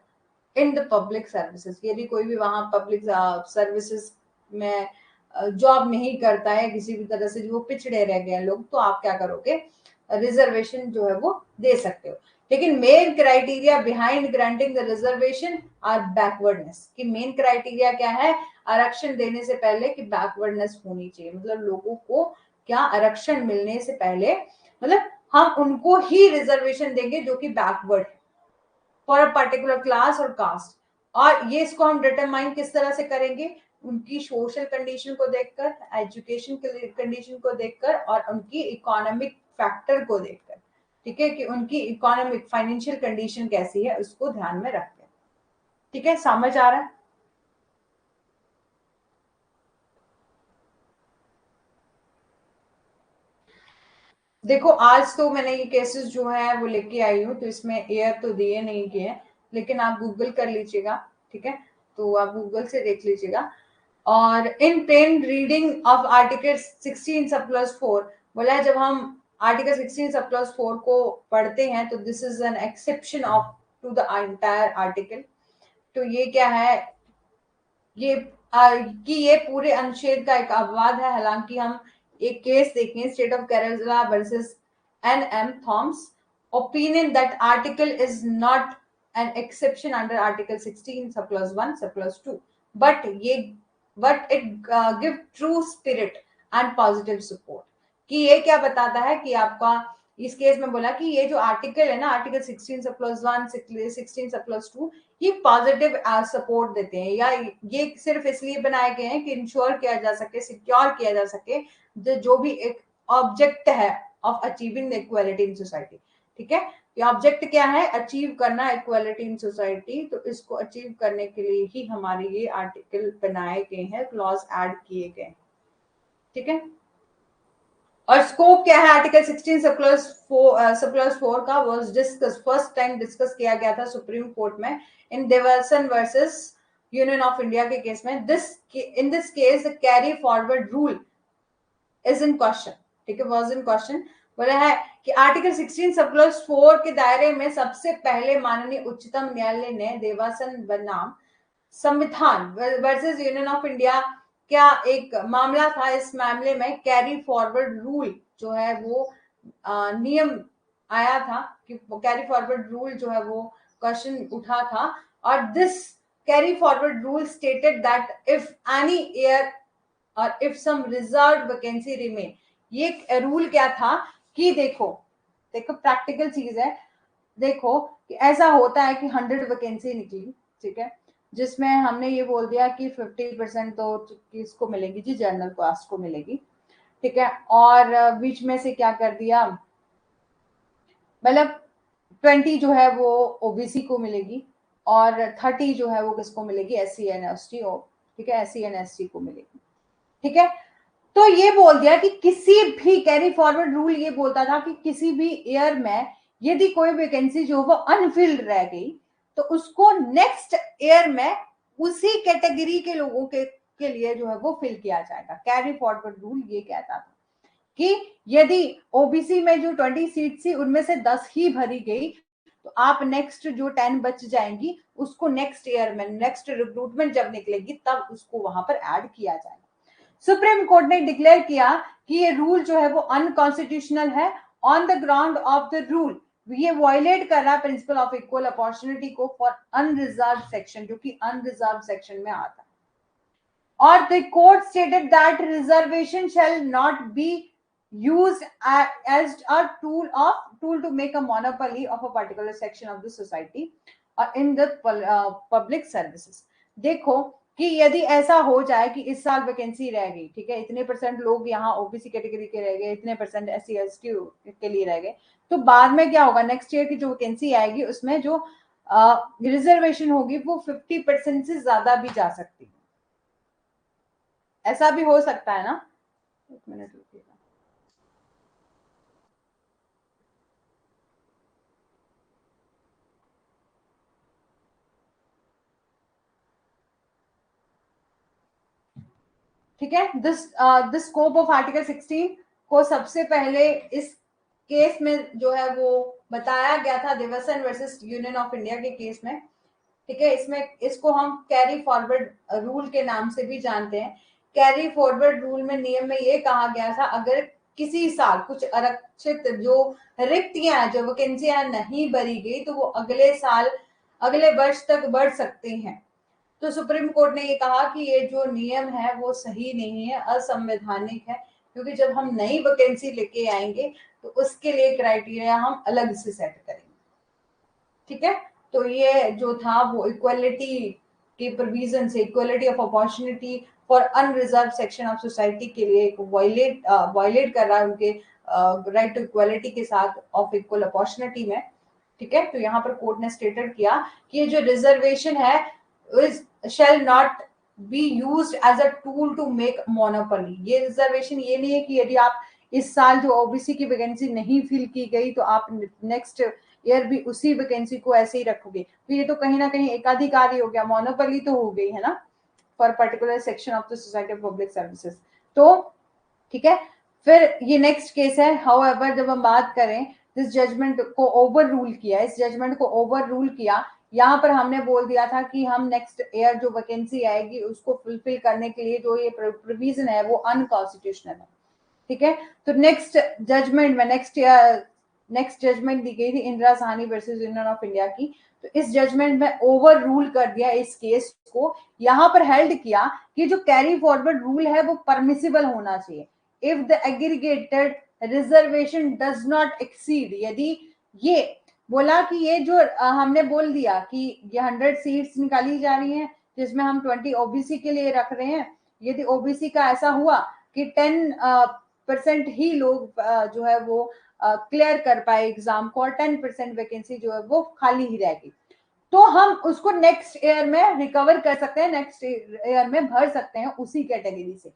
in the public services, यदि कोई भी वहां पब्लिक सर्विसेज में जॉब नहीं करता है किसी भी तरह से, जो वो पिछड़े रह गए लोग, तो आप क्या करोगे, रिजर्वेशन जो है वो दे सकते हो। लेकिन main criteria behind granting the reservation are backwardness, कि मेन क्राइटेरिया क्या है आरक्षण देने से पहले, कि बैकवर्डनेस होनी चाहिए। मतलब लोगों को क्या आरक्षण मिलने से पहले, मतलब हम उनको ही रिजर्वेशन देंगे जो कि बैकवर्ड है फॉर अ पर्टिकुलर क्लास और कास्ट। और ये इसको हम डिटरमाइन किस तरह से करेंगे, उनकी सोशल कंडीशन को देखकर, एजुकेशन कंडीशन को देखकर, और उनकी इकोनॉमिक फैक्टर को देखकर। ठीक है, कि उनकी इकोनॉमिक फाइनेंशियल कंडीशन कैसी है, उसको ध्यान में रखते हैं। ठीक है, समझ आ रहा है? देखो, आज तो मैंने ये केसेस जो है वो लेके आई हूँ, तो इसमें एयर तो दिए नहीं किए, लेकिन आप गूगल कर लीजिएगा। ठीक है, तो आप गूगल से देख लीजिएगा। और इन plane reading of article 16 sub plus 4 बोला है, जब हम आर्टिकल 16 सब प्लस 4 को पढ़ते हैं, तो this is an exception of to the entire article. तो ये क्या है, ये कि ये पूरे अनुच्छेद का एक अपवाद है। हालांकि हम एक केस देखें, state of Kerala versus N M Thomas, opinion that article is not an exception under article 16 sub plus 1 sub plus 2, but ये but it give true spirit and positive support. कि ये क्या बताता है कि आपका, इस केस में बोला कि ये जो आर्टिकल है ना, article 16 sub plus 1 16 sub plus 2, ये पॉजिटिव सपोर्ट देते हैं, या ये सिर्फ इसलिए बनाए गए हैं कि इंश्योर किया जा सके, सिक्योर किया जा सके जो भी एक ऑब्जेक्ट है of achieving the equality in society. ठीक है, ये ऑब्जेक्ट क्या है, अचीव करना इक्वालिटी इन सोसाइटी, तो इसको अचीव करने के लिए ही हमारे ये आर्टिकल बनाए गए हैं, क्लॉज ऐड किए गए। ठीक है, और स्कोप क्या है आर्टिकल 16 सब क्लॉज 4 का, was discuss first time discuss किया गया था सुप्रीम कोर्ट में इन Dawson versus Union of India के केस में। इन this case the carry forward rule is in question. ठीक है, वाज इन क्वेश्चन। बोला है कि आर्टिकल 16 सब क्लॉज 4 के दायरे में सबसे पहले माननीय उच्चतम न्यायालय ने देवासन बनाम संविधान वर्सेस यूनियन ऑफ इंडिया, क्या एक मामला था, इस मामले में कैरी फॉरवर्ड रूल जो है वो नियम आया था, कि कैरी फॉरवर्ड रूल जो है वो क्वेश्चन उठा था। और this carry forward rule stated that if any year और if some reserve vacancy remain, ये रूल क्या था कि देखो, देखो प्रैक्टिकल चीज है। देखो कि ऐसा होता है कि 100 वैकेंसी निकली, ठीक है, जिसमें हमने ये बोल दिया कि 50% तो किसको मिलेगी जी, जनरल कास्ट को मिलेगी। ठीक है, और बीच में से क्या कर दिया, मतलब 20 जो है वो ओबीसी को मिलेगी, और 30 जो है वो किसको मिलेगी, एससी एंड एसटी। ठीक है, एससी एंड एसटी को मिलेगी। ठीक है, तो ये बोल दिया कि किसी भी कैरी फॉरवर्ड रूल ये बोलता था कि किसी भी ईयर में यदि कोई वैकेंसी जो वो अनफिल्ड रह गई, तो उसको नेक्स्ट ईयर में उसी कैटेगरी के लोगों के लिए जो है वो फिल किया जाएगा। कैरी फॉरवर्ड रूल ये कहता था कि यदि ओबीसी में जो 20 सीट थी उनमें से 10 ही भरी गई, तो आप नेक्स्ट जो 10 बच जाएंगी उसको नेक्स्ट ईयर में, नेक्स्ट रिक्रूटमेंट जब निकलेगी तब उसको वहां पर ऐड किया जाएगा। सुप्रीम कोर्ट ने डिक्लेयर किया कि ये रूल जो है वो अनकॉन्स्टिट्यूशनल है on the ground of the rule, ये वायलेट कर रहा है प्रिंसिपल ऑफ इक्वल अपॉर्चुनिटी को फॉर अनरिजर्व सेक्शन, जो कि अनरिजर्व सेक्शन में आता है। और the court stated that reservation shall not be used as a tool to make a monopoly of a particular section of the society or in the public services। देखो कि यदि ऐसा हो जाए कि इस साल वैकेंसी रह गई, ठीक है, इतने परसेंट लोग यहाँ ओबीसी कैटेगरी के रह गए, इतने परसेंट एससी एसटी के लिए रह गए, तो बाद में क्या होगा, नेक्स्ट ईयर की जो वैकेंसी आएगी उसमें जो रिजर्वेशन होगी वो 50% से ज्यादा भी जा सकती है। ऐसा भी हो सकता है ना। एक मिनट रुकिएगा। ठीक है, दिस स्कोप ऑफ आर्टिकल 16 को सबसे पहले इस केस में जो है वो बताया गया था, Dawson versus Union of India के केस में। ठीक है, इसमें इसको हम कैरी फॉरवर्ड रूल के नाम से भी जानते हैं। कैरी फॉरवर्ड रूल में नियम में ये कहा गया था, अगर किसी साल कुछ आरक्षित जो रिक्तियां जो वैकेंसियां नहीं भरी गई तो वो अगले साल अगले वर्ष तक बढ़ सकती हैं। तो सुप्रीम कोर्ट ने ये कहा कि ये जो नियम है वो सही नहीं है, असंवैधानिक है, क्योंकि जब हम नई वैकेंसी लेके आएंगे तो उसके लिए क्राइटेरिया हम अलग से सेट करेंगे। ठीक है, तो ये जो था वो इक्वलिटी के प्रोविजन से, equality of opportunity for unreserve section of society के लिए एक वायलेट कर रहा है उनके राइट टू इक्वलिटी के साथ ऑफ इक्वल अपॉर्चुनिटी में। ठीक है, तो यहाँ पर कोर्ट ने स्टेटेड किया कि ये जो रिजर्वेशन है shall not be used as a tool to make monopoly। ये रिजर्वेशन ये नहीं है कि यदि आप इस साल जो ओबीसी की वैकेंसी नहीं फिल की गई तो आप नेक्स्ट ईयर भी उसी वैकेंसी को ऐसे ही रखोगे, तो ये तो कहीं ना कहीं एकाधिकार हो गया, मोनोपोली तो हो गई है ना for particular section of the society of public services. तो ठीक है, फिर ये नेक्स्ट केस है। हाउएवर जब हम बात करें इस जजमेंट को ओवर रूल किया, इस जजमेंट को ओवर रूल किया, यहाँ पर हमने बोल दिया था कि हम नेक्स्ट ईयर जो वैकेंसी आएगी उसको फुलफिल करने के लिए जो ये प्रोविजन है वो अनकॉन्स्टिट्यूशनल है। ठीक है, तो नेक्स्ट जजमेंट दी गई थी Indira Sawhney versus Union of India की। तो इस जजमेंट में ओवर रूल कर दिया इस केस को, यहां पर हेल्ड किया कि जो कैरी फॉरवर्ड रूल है वो परमिसिबल होना चाहिए if the aggregated reservation does not exceed. यदि ये बोला कि ये जो हमने बोल दिया कि ये 100 सीट्स निकाली जा रही हैं जिसमें हम 20 ओबीसी के लिए रख रहे हैं, यदि ओबीसी का ऐसा हुआ कि 10% ही लोग जो है वो क्लियर कर पाए एग्जाम को और 10% वैकेंसी जो है वो खाली ही रहेगी, तो हम उसको नेक्स्ट ईयर में रिकवर कर सकते हैं, नेक्स्ट ईयर में भर सकते हैं उसी कैटेगरी से।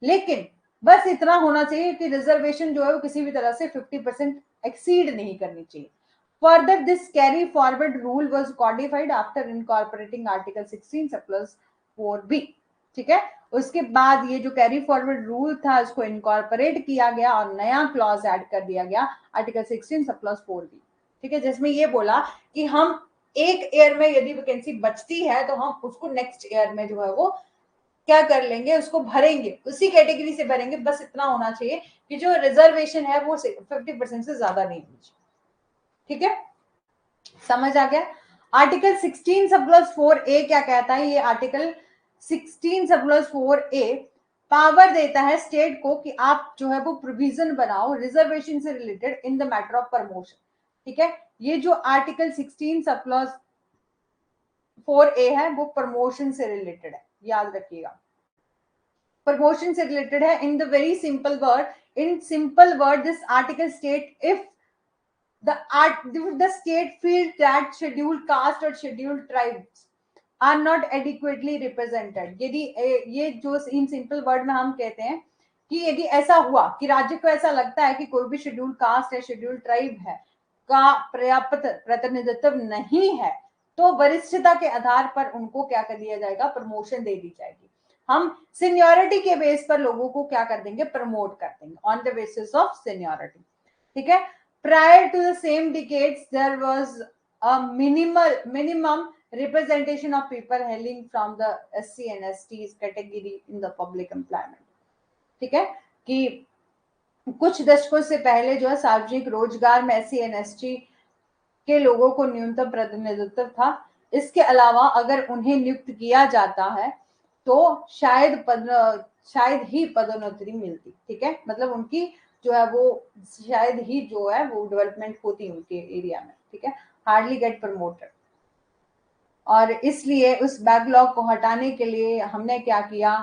लेकिन बस इतना होना चाहिए कि रिजर्वेशन जो है वो किसी भी तरह से 50% एक्सीड नहीं करनी चाहिए। Further, this carry forward rule was codified after incorporating Article 16 surplus 4B। ठीक है, उसके बाद ये जो कैरी फॉरवर्ड रूल था इसको इनकॉर्पोरेट किया गया और नया क्लॉज ऐड कर दिया गया आर्टिकल 16 प्लस 4B। ठीक है, जिसमें ये बोला कि हम एक ईयर में यदि वैकेंसी बचती है तो हम उसको नेक्स्ट ईयर में जो है वो क्या कर लेंगे, उसको भरेंगे, उसी कैटेगरी से भरेंगे। बस इतना होना चाहिए कि जो रिजर्वेशन है वो 50% से ज्यादा नहीं होनी चाहिए। ठीक है, समझ आ गया। आर्टिकल 16 सब प्लस 4A क्या कहता है, ये article 16 sub plus 4A power देता है स्टेट को कि आप जो है वो प्रोविजन बनाओ रिजर्वेशन से related in the matter of promotion. ठीक है, ये जो आर्टिकल 16 सब प्लस 4A है वो प्रमोशन से रिलेटेड है, याद रखिएगा, प्रमोशन से रिलेटेड है। In the very simple word, in simple word this article state if the state feels that scheduled caste or scheduled tribes are not adequately represented। यदि ये जो इन सिंपल वर्ड में हम कहते हैं कि यदि ऐसा हुआ कि राज्य को ऐसा लगता है कि कोई भी शेड्यूल्ड कास्ट है, शेड्यूल्ड ट्राइब है का पर्याप्त प्रतिनिधित्व नहीं है, तो वरिष्ठता के आधार पर उनको क्या कर दिया जाएगा, प्रमोशन दे दी जाएगी। हम सीनियोरिटी के बेस पर लोगों को क्या कर देंगे, प्रमोट कर देंगे on the basis of seniority. ठीक है, prior to the same decades there was a minimum representation of people hailing from the SC and STs category in the public employment। ठीक है, कि कुछ दशकों से पहले जो है सार्वजनिक रोजगार में SC and ST के लोगों को न्यूनतम प्रतिनिधित्व था। इसके अलावा अगर उन्हें नियुक्त किया जाता है तो शायद ही पदोन्नति मिलती। ठीक है, मतलब उनकी जो है वो शायद ही जो है वो डेवलपमेंट होती उनके एरिया में। ठीक है, हार्डली गेट प्रमोटेड। और इसलिए उस बैकलॉग को हटाने के लिए हमने क्या किया,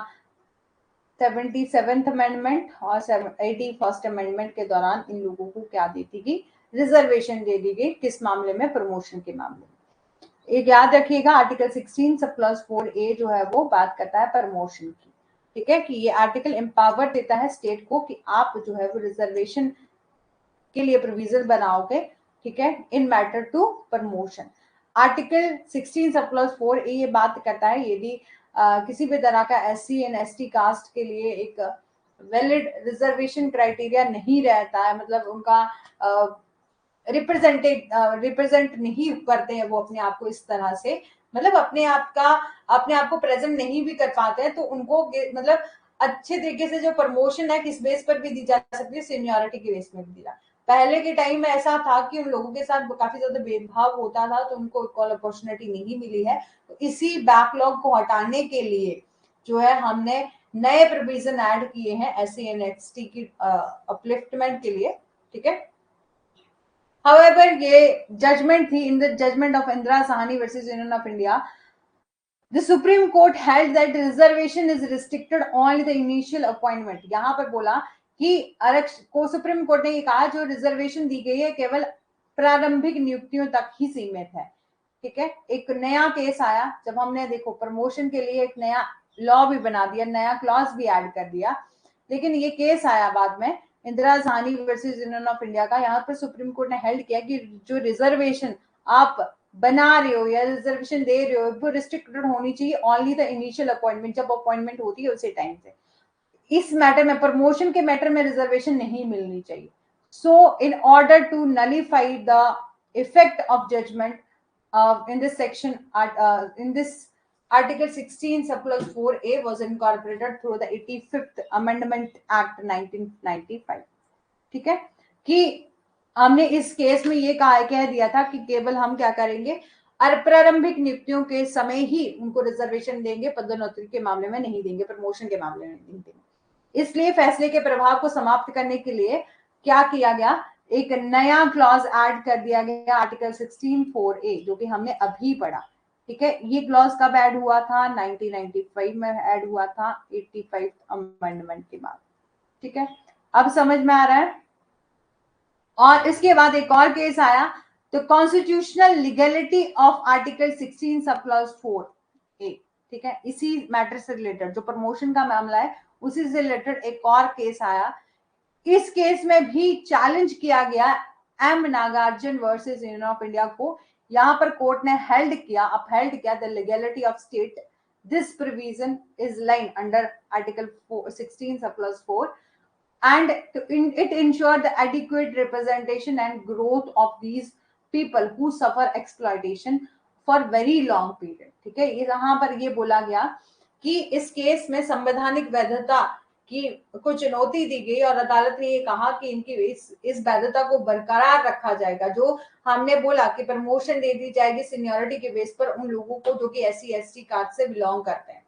77th अमेंडमेंट और 81st अमेंडमेंट के दौरान इन लोगों को क्या दी थी, रिजर्वेशन दे दी गई। किस मामले में, प्रमोशन के मामले में। एक याद रखिएगा, आर्टिकल 16 सब क्लॉज 4A जो है वो बात करता है प्रमोशन की, ठीक है, कि ये आर्टिकल एम्पावर देता है स्टेट को कि आप जो है वो रिजर्वेशन के लिए प्रोविजन बनाओगे, ठीक है, in matter to promotion. Article 16 sub clause 4A ये बात करता है यदि किसी भी तरह का SC एंड ST कास्ट के लिए एक वैलिड रिजर्वेशन क्राइटेरिया नहीं रहता है, मतलब उनका रिप्रेजेंट नहीं करते हैं वो अपने आप को इस तरह से, मतलब अपने आप को प्रेजेंट नहीं भी कर पाते हैं, तो उनको मतलब अच्छे तरीके से जो प्रमोशन है किस बेस पर भी दी जा सकती है, सीनियरिटी के बेस में भी दी जा। पहले के टाइम में ऐसा था कि उन लोगों के साथ काफी ज्यादा भेदभाव होता था, तो उनको इक्वल अपॉर्चुनिटी नहीं मिली है। तो इसी बैकलॉग को हटाने के लिए जो है हमने नए प्रोविजन ऐड किए हैं SC एंड ST की अपलिफ्टमेंट के लिए, ठीक है। However, ये जजमेंट थी in the judgement of Indira Sawhney versus Union of India. The Supreme Court held that reservation is restricted only the initial appointment। यहाँ पर बोला कि आरक्षण को सुप्रीम कोर्ट ने ये कहा जो रिजर्वेशन दी गई है केवल प्रारंभिक नियुक्तियों तक ही सीमित है, ठीक है। एक नया केस आया जब हमने देखो प्रमोशन के लिए एक नया लॉ भी बना दिया, नया क्लॉज भी ऐड कर दिया, लेकिन ये केस आया बाद में Indira Sawhney versus Union of India का। यहाँ पर सुप्रीम कोर्ट ने हेल्ड किया कि जो रिजर्वेशन आप बना रहे हो या रिजर्वेशन दे रहे हो वो रिस्ट्रिक्टेड होनी चाहिए ओनली द इनिशियल अपॉइंटमेंट, जब अपॉइंटमेंट होती है उसी टाइम से। इस मैटर में प्रमोशन के मैटर में रिजर्वेशन नहीं मिलनी चाहिए। So in order to nullify the effect of judgement in this section in this article 16 subclause 4A was incorporated through the 85th amendment act 1995, ठीक है, कि हमने इस केस में ये कह दिया था कि केवल हम क्या करेंगे, प्रारंभिक नियुक्तियों के समय ही उनको रिजर्वेशन देंगे, पदोन्नति के मामले में नहीं देंगे, प्रमोशन के मामले में नहीं देंगे। इसलिए फैसले के प्रभाव को समाप्त करने के लिए क्या किया गया, एक नया क्लॉज ऐड कर दिया गया आर्टिकल 16(4)A जो कि हमने अभी पढ़ा, ठीक है। ये क्लॉज कब ऐड हुआ था, 1995 में ऐड हुआ था 85 अमेंडमेंट के बाद, ठीक है। अब समझ में आ रहा है। और इसके बाद एक और केस आया, तो constitutional legality of article 16 sub clause 4A, ठीक है। इसी मैटर से रिलेटेड जो प्रमोशन का मामला है उसी से रिलेटेड एक और केस आया। इस केस में भी चैलेंज किया गया M Nagarjun versus Union of India को। यहां पर कोर्ट ने अपहेल्ड किया the legality of state this provision is line under article 16 sub clause 4 and it ensure the adequate representation and growth of these people who suffer exploitation for very long period, ठीक है। ये यहाँ पर ये बोला गया कि इस केस में संवैधानिक वैधता की को चुनौती दी गई और अदालत ने ये कहा कि इनकी इस वैधता को बरकरार रखा जाएगा। जो हमने बोला कि प्रमोशन दे दी जाएगी सीनियरिटी के बेस पर उन लोगों को जो कि SC ST कास्ट से बिलोंग करते हैं,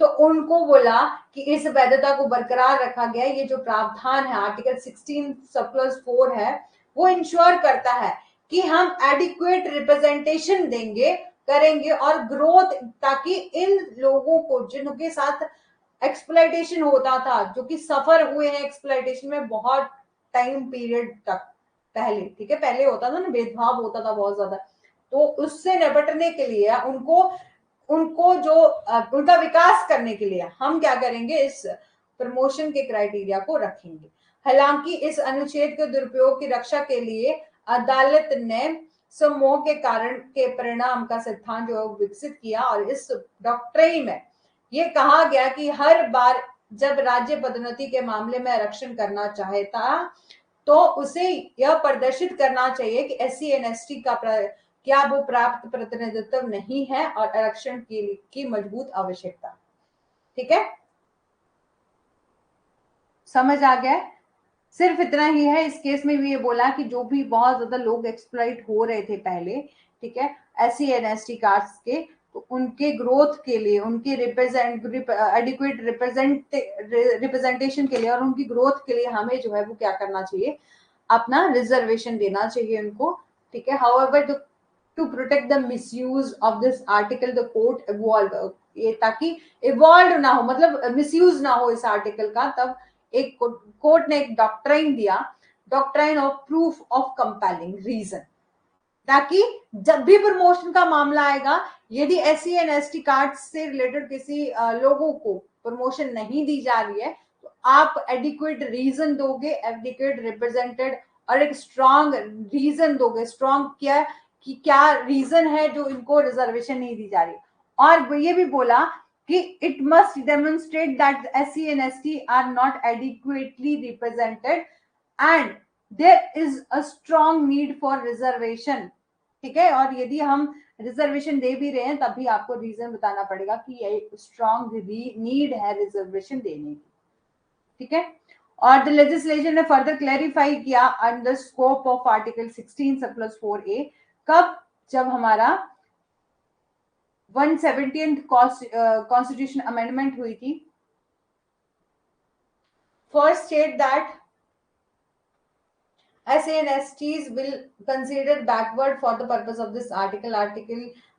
तो उनको बोला कि इस वैधता को बरकरार रखा गया। ये जो प्रावधान है आर्टिकल 16 सब क्लॉज 4 है वो इंश्योर करता है कि हम एडिक्वेट रिप्रेजेंटेशन करेंगे और ग्रोथ, ताकि इन लोगों को जिनके साथ एक्सप्लॉइटेशन होता था, जो कि सफर हुए हैं एक्सप्लॉइटेशन में बहुत टाइम पीरियड तक पहले, ठीक है, पहले होता था ना भेदभाव होता था बहुत ज्यादा, तो उससे निपटने के लिए उनको जो उनका विकास करने के लिए हम क्या करेंगे, इस प्रमोशन के क्राइटेरिया को रखेंगे। हालांकि इस अनुच्छेद के दुरुपयोग की रक्षा के लिए अदालत ने समूह के कारण के परिणाम का सिद्धांत जो विकसित किया और इस डॉक्ट्रिन में ये कहा गया कि हर बार जब राज्य पदोन्नति के मामले में आरक्षण करना चाहता तो उसे यह प्रदर्शित करना चाहिए कि SC एंड ST का क्या वो प्राप्त प्रतिनिधित्व नहीं है और आरक्षण की मजबूत आवश्यकता, ठीक है। समझ आ गया। सिर्फ इतना ही है, इस केस में भी ये बोला कि जो भी बहुत ज्यादा लोग एक्सप्लॉइट हो रहे थे पहले, ठीक है, SC एंड ST कास्ट के, तो उनके ग्रोथ के लिए, उनके एडिक्वेट रिप्रेजेंटेशन के लिए और उनकी ग्रोथ के लिए हमें जो है वो क्या करना चाहिए, अपना रिजर्वेशन देना चाहिए उनको, ठीक है। However to protect the misuse of this article the court evolve, ये ताकि इवॉल्व ना हो, मतलब मिसयूज ना हो इस आर्टिकल का, तब एक कोर्ट ने एक डॉक्ट्राइन दिया, doctrine of proof of compelling reason, ताकि जब भी प्रमोशन का मामला आएगा, यदि SC एंड ST कार्ड से रिलेटेड किसी लोगों को प्रमोशन नहीं दी जा रही है, तो आप एडिक्वेट रीजन दोगे, एडिक्वेट रिप्रेजेंटेड, और एक स्ट्रॉन्ग रीजन दोगे, स्ट्रॉन्ग क्या कि क्या रीजन है जो इनको रिजर्वेशन नहीं दी जा रही। और ये भी बोला कि it must demonstrate that SC and ST are not adequately represented and there is a strong need for reservation. ठीक है, और यदि हम रिजर्वेशन दे भी रहे हैं तब भी आपको रीजन बताना पड़ेगा कि ये स्ट्रॉन्ग नीड है रिजर्वेशन देने की। ठीक है, और द लेजिस्लेशन ने फर्दर क्लैरिफाई किया under scope of article 16 sub plus 4A, कब, जब हमारा 170th कॉन्स्टिट्यूशन अमेंडमेंट हुई थी। First state that SC and STs will considered backward for the purpose of this article.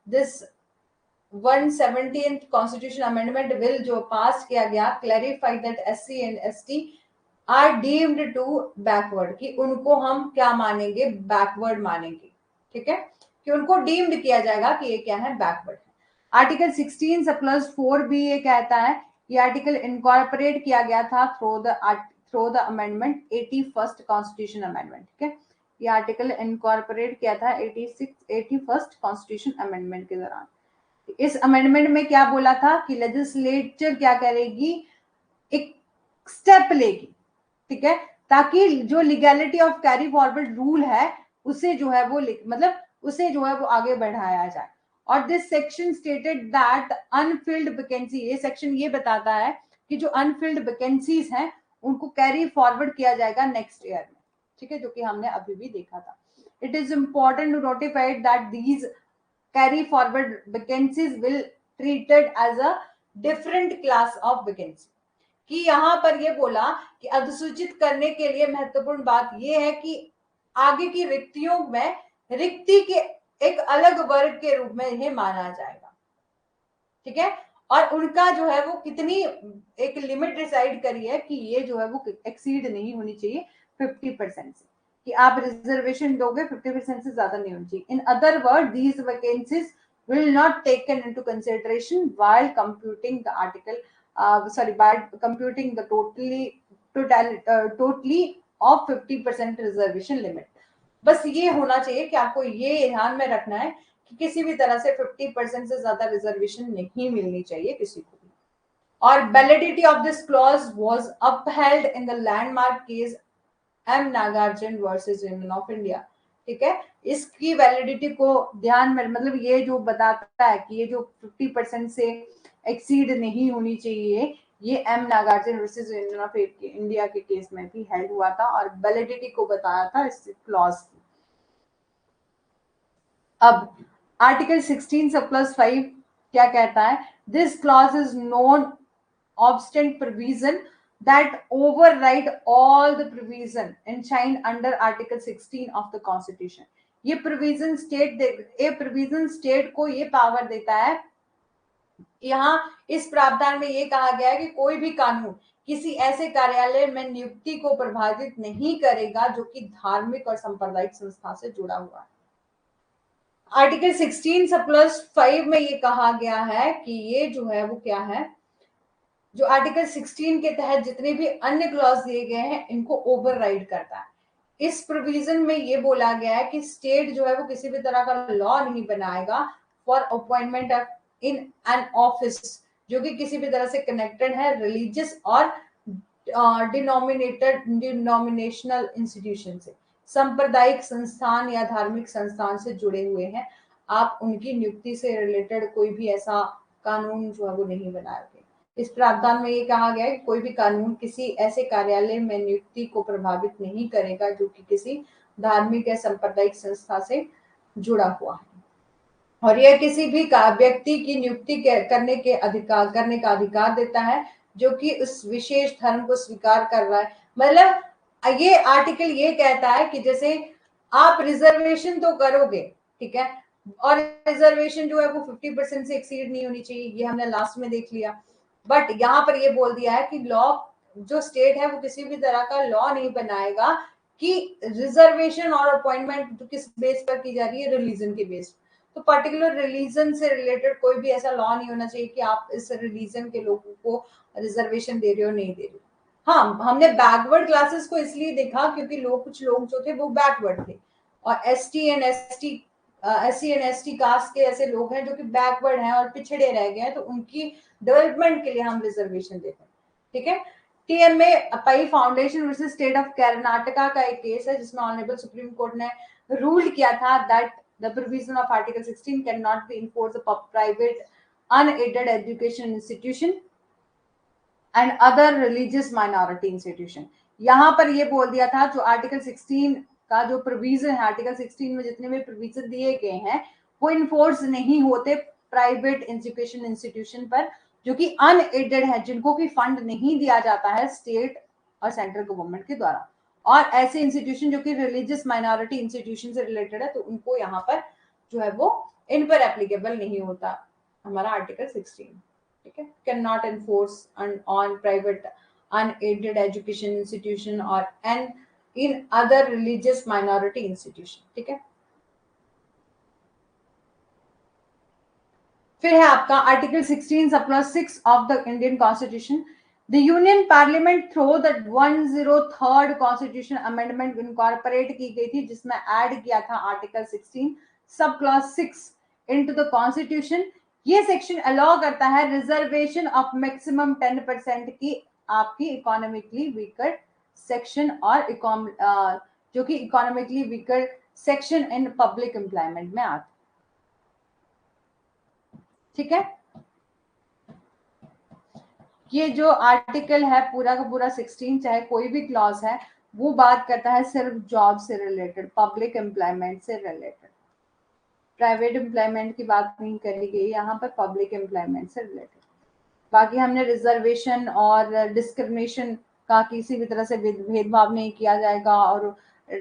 This 170th Constitution Amendment will जो पास किया गया clarify that SC and ST are deemed to backward, कि उनको हम क्या मानेंगे, backward मानेंगे। ठीक है, कि उनको deemed किया जाएगा कि ये क्या है, backward है। आर्टिकल 16 सब प्लस 4 भी ये कहता है, ये आर्टिकल इनकॉर्पोरेट किया गया था through the amendment 81st constitution amendment. ठीक है, ये आर्टिकल इनकॉर्पोरेट किया था 81st कॉन्स्टिट्यूशन अमेंडमेंट के दौरान। इस अमेंडमेंट में क्या बोला था कि लेजिस्लेचर क्या करेगी, एक स्टेप लेगी, ठीक है, ताकि जो legality of carry forward rule है उसे जो है वो मतलब उसे जो है वो आगे बढ़ाया जाए। और this section stated that Anfield vacancy, ये सेक्शन ये बताता है कि जो अनफिल्ड वैकेंसीज हैं उनको कैरी फॉरवर्ड किया जाएगा नेक्स्ट ईयर में। ठीक है, जो कि हमने अभी भी देखा था। It is important to notify that these carry forward vacancies will treated as a different class of vacancy. कि यहां पर ये बोला कि अधिसूचित करने के लिए महत्वपूर्ण बात यह है कि आगे की रिक्तियों में रिक्ति के एक अलग वर्ग के रूप में इन्हें माना जाएगा। ठीक है, और उनका जो है वो कितनी एक लिमिट डिसाइड करी है कि ये जो है वो एक्सीड नहीं होनी चाहिए 50% से, कि आप रिजर्वेशन दोगे 50% से ज्यादा नहीं होनी चाहिए। इन other word these vacancies will not taken into consideration while computing the article by computing the totally of 50% reservation limit। बस ये होना चाहिए कि आपको ये ध्यान में रखना है कि किसी भी तरह से 50% से ज्यादा रिजर्वेशन नहीं मिलनी चाहिए किसी को भी। और validity of this clause was upheld in the landmark case M Nagarjun versus Union of India. ठीक है, इसकी वैलिडिटी को ध्यान में, मतलब ये जो बताता है कि ये जो 50% से एक्सीड नहीं होनी चाहिए, ये M Nagarjun versus Union of India के केस में भी हेल्ड हुआ था और वैलिडिटी को बताया था इस क्लॉज की। अब आर्टिकल 16 सब प्लस 5 क्या कहता है, this clause is non obstante provision that override all the provision enshrined under article 16 of the constitution। ये प्रोविजन स्टेट को ये पावर देता है, यहाँ इस प्रावधान में ये कहा गया है कि कोई भी कानून किसी ऐसे कार्यालय में नियुक्ति को प्रभावित नहीं करेगा जो कि धार्मिक और सांप्रदायिक संस्था से जुड़ा हुआ है। आर्टिकल 16 सब प्लस 5 में ये कहा गया है कि ये जो है वो क्या है, जो आर्टिकल 16 के तहत जितने भी अन्य क्लॉज दिए गए हैं इनको ओवरराइड करता है। इस प्रोविजन में ये बोला गया है कि स्टेट जो है वो किसी भी तरह का लॉ नहीं बनाएगा for appointment in an office जो कि किसी भी तरह से कनेक्टेड है रिलीजियस और डिनोमिनेशनल इंस्टीट्यूशन से, सांप्रदायिक संस्थान या धार्मिक संस्थान से जुड़े हुए हैं। आप उनकी नियुक्ति से रिलेटेड कोई भी ऐसा कानून जो है वो नहीं बनाओगे। इस प्रावधान में ये कहा गया है कि कोई भी कानून किसी ऐसे कार्यालय में नियुक्ति को प्रभावित नहीं करेगा जो कि किसी धार्मिक या सांप्रदायिक संस्था से जुड़ा हुआ है, और यह किसी भी व्यक्ति की नियुक्ति करने का अधिकार देता है जो कि उस विशेष धर्म को स्वीकार कर रहा है। मतलब ये आर्टिकल ये कहता है कि जैसे आप रिजर्वेशन तो करोगे, ठीक है, और रिजर्वेशन जो है वो 50% से एक्सीड नहीं होनी चाहिए, ये हमने लास्ट में देख लिया। बट यहाँ पर ये बोल दिया है कि लॉ जो स्टेट है वो किसी भी तरह का लॉ नहीं बनाएगा कि रिजर्वेशन और अपॉइंटमेंट किस बेस पर की जा रही है, रिलीजन के बेस। तो पर्टिकुलर रिलीजन से रिलेटेड कोई भी ऐसा लॉ नहीं होना चाहिए कि आप इस रिलीजन के लोगों को रिजर्वेशन दे रहे हो, नहीं दे रहे हो। हाँ, हमने बैकवर्ड क्लासेस को इसलिए देखा क्योंकि कुछ लोग जो थे वो बैकवर्ड थे, और एससी एंड एसटी कास्ट के ऐसे लोग हैं जो कि बैकवर्ड हैं और पिछड़े रह गए हैं, तो उनकी डेवलपमेंट के लिए हम रिजर्वेशन देते हैं। ठीक है। टीएमए पई foundation versus state of Karnataka का एक केस है जिसमें ऑनरेबल सुप्रीम कोर्ट ने रूल किया था that the provision of article 16 can not be enforce upon private unaided education institution and other religious minority institution. यहां पर ये बोल दिया था जो आर्टिकल 16 का जो प्रोविजन है, आर्टिकल 16 में जितने भी प्रोविजन दिए गए हैं वो इन्फोर्स नहीं होते प्राइवेट एजुकेशन इंस्टीट्यूशन पर जो कि अनएडेड है, जिनको भी फंड नहीं दिया जाता है स्टेट और सेंट्रल गवर्नमेंट के द्वारा, और ऐसे इंस्टीट्यूशन जो कि रिलीजियस माइनॉरिटी इंस्टीट्यूशन से रिलेटेड है, तो उनको यहाँ पर जो है वो इन पर एप्लीकेबल नहीं होता हमारा आर्टिकल 16। ठीक है। Can not enforce on private unaided education institution or an in other religious minority institution। ठीक है। फिर है आपका article 16 sub clause 6 of the Indian constitution. The union parliament through the 103rd constitution amendment incorporate की गई थी जिसमें add किया था article 16 sub clause 6 into the constitution. ये सेक्शन अलाउ करता है रिजर्वेशन ऑफ मैक्सिमम 10% की आपकी इकोनॉमिकली वीकर सेक्शन और जो कि economically weaker section in public employment में आते। ठीक है। ये जो आर्टिकल है पूरा का पूरा 16 चाहे कोई भी क्लॉज है वो बात करता है सिर्फ जॉब से रिलेटेड, पब्लिक एम्प्लॉयमेंट से रिलेटेड, प्राइवेट एम्प्लॉयमेंट की बात नहीं करी गई यहाँ पर, पब्लिक एम्प्लॉयमेंट से रिलेटेड। बाकी हमने रिजर्वेशन और डिस्क्रिमिनेशन का किसी भी तरह से भेदभाव नहीं किया जाएगा और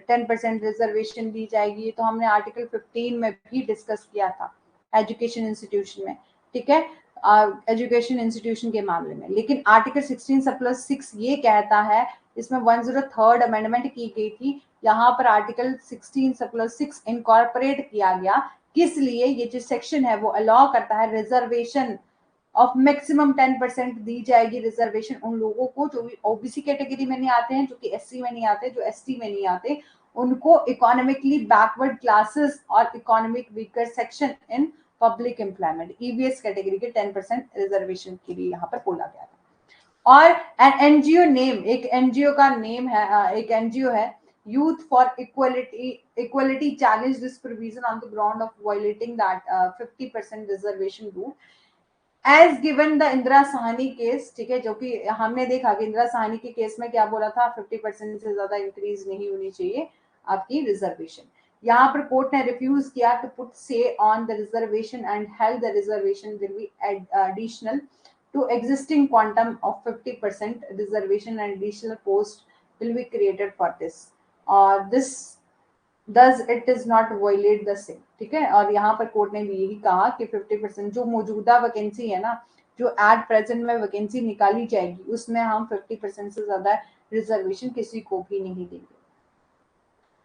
10% रिजर्वेशन दी जाएगी, तो हमने आर्टिकल 15 में भी डिस्कस किया था एजुकेशन इंस्टीट्यूशन में। ठीक है, एजुकेशन इंस्टीट्यूशन के मामले में। लेकिन आर्टिकल 16 सब प्लस 6 ये कहता है, इसमें 103rd अमेंडमेंट की गई थी, यहाँ पर आर्टिकल 16 सब प्लस 6 इनकॉर्पोरेट किया गया। किस लिए? ये जो सेक्शन है वो अलाउ करता है रिजर्वेशन ऑफ मैक्सिमम 10% दी जाएगी रिजर्वेशन उन लोगों को जो ओबीसी कैटेगरी में नहीं आते हैं, जो कि एससी में नहीं आते, जो एसटी में नहीं आते, उनको इकोनॉमिकली बैकवर्ड क्लासेस और economic weaker section in public employment EBS category के 10% रिजर्वेशन के लिए यहाँ पर बोला गया था। और एनजीओ नेम, एक एनजीओ का नेम है, एक एनजीओ है youth for equality challenge this provision on the ground of violating that 50% reservation rule as given the Indira Sawhney case. ठीक है, जो कि हमने देखा कि इंदिरा साहनी के केस में क्या बोला था, 50% से ज्यादा इंक्रीज नहीं होनी चाहिए आपकी रिजर्वेशन। यहाँ पर कोर्ट ने रिफ्यूज किया टू पुट से on the reservation and held the reservation will be additional to existing quantum of 50% reservation and additional post will be created for this, और this does it is not violate the same। ठीक है, और यहाँ पर court ने भी यही कहा कि 50% जो मौजूदा वैकेंसी है ना, जो एट प्रेजेंट में वैकेंसी निकाली जाएगी उसमें हम 50% से ज्यादा रिजर्वेशन किसी को भी नहीं देंगे।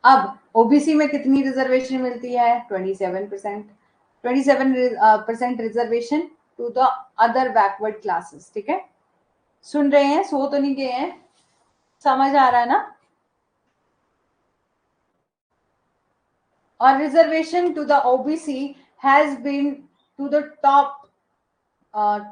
अब ओबीसी में कितनी रिजर्वेशन मिलती है? 27%। 27% reservation to the other backward classes. ठीक है, सुन रहे हैं? सो तो नहीं गए हैं? समझ आ रहा है ना? और reservation to the OBC has been to the top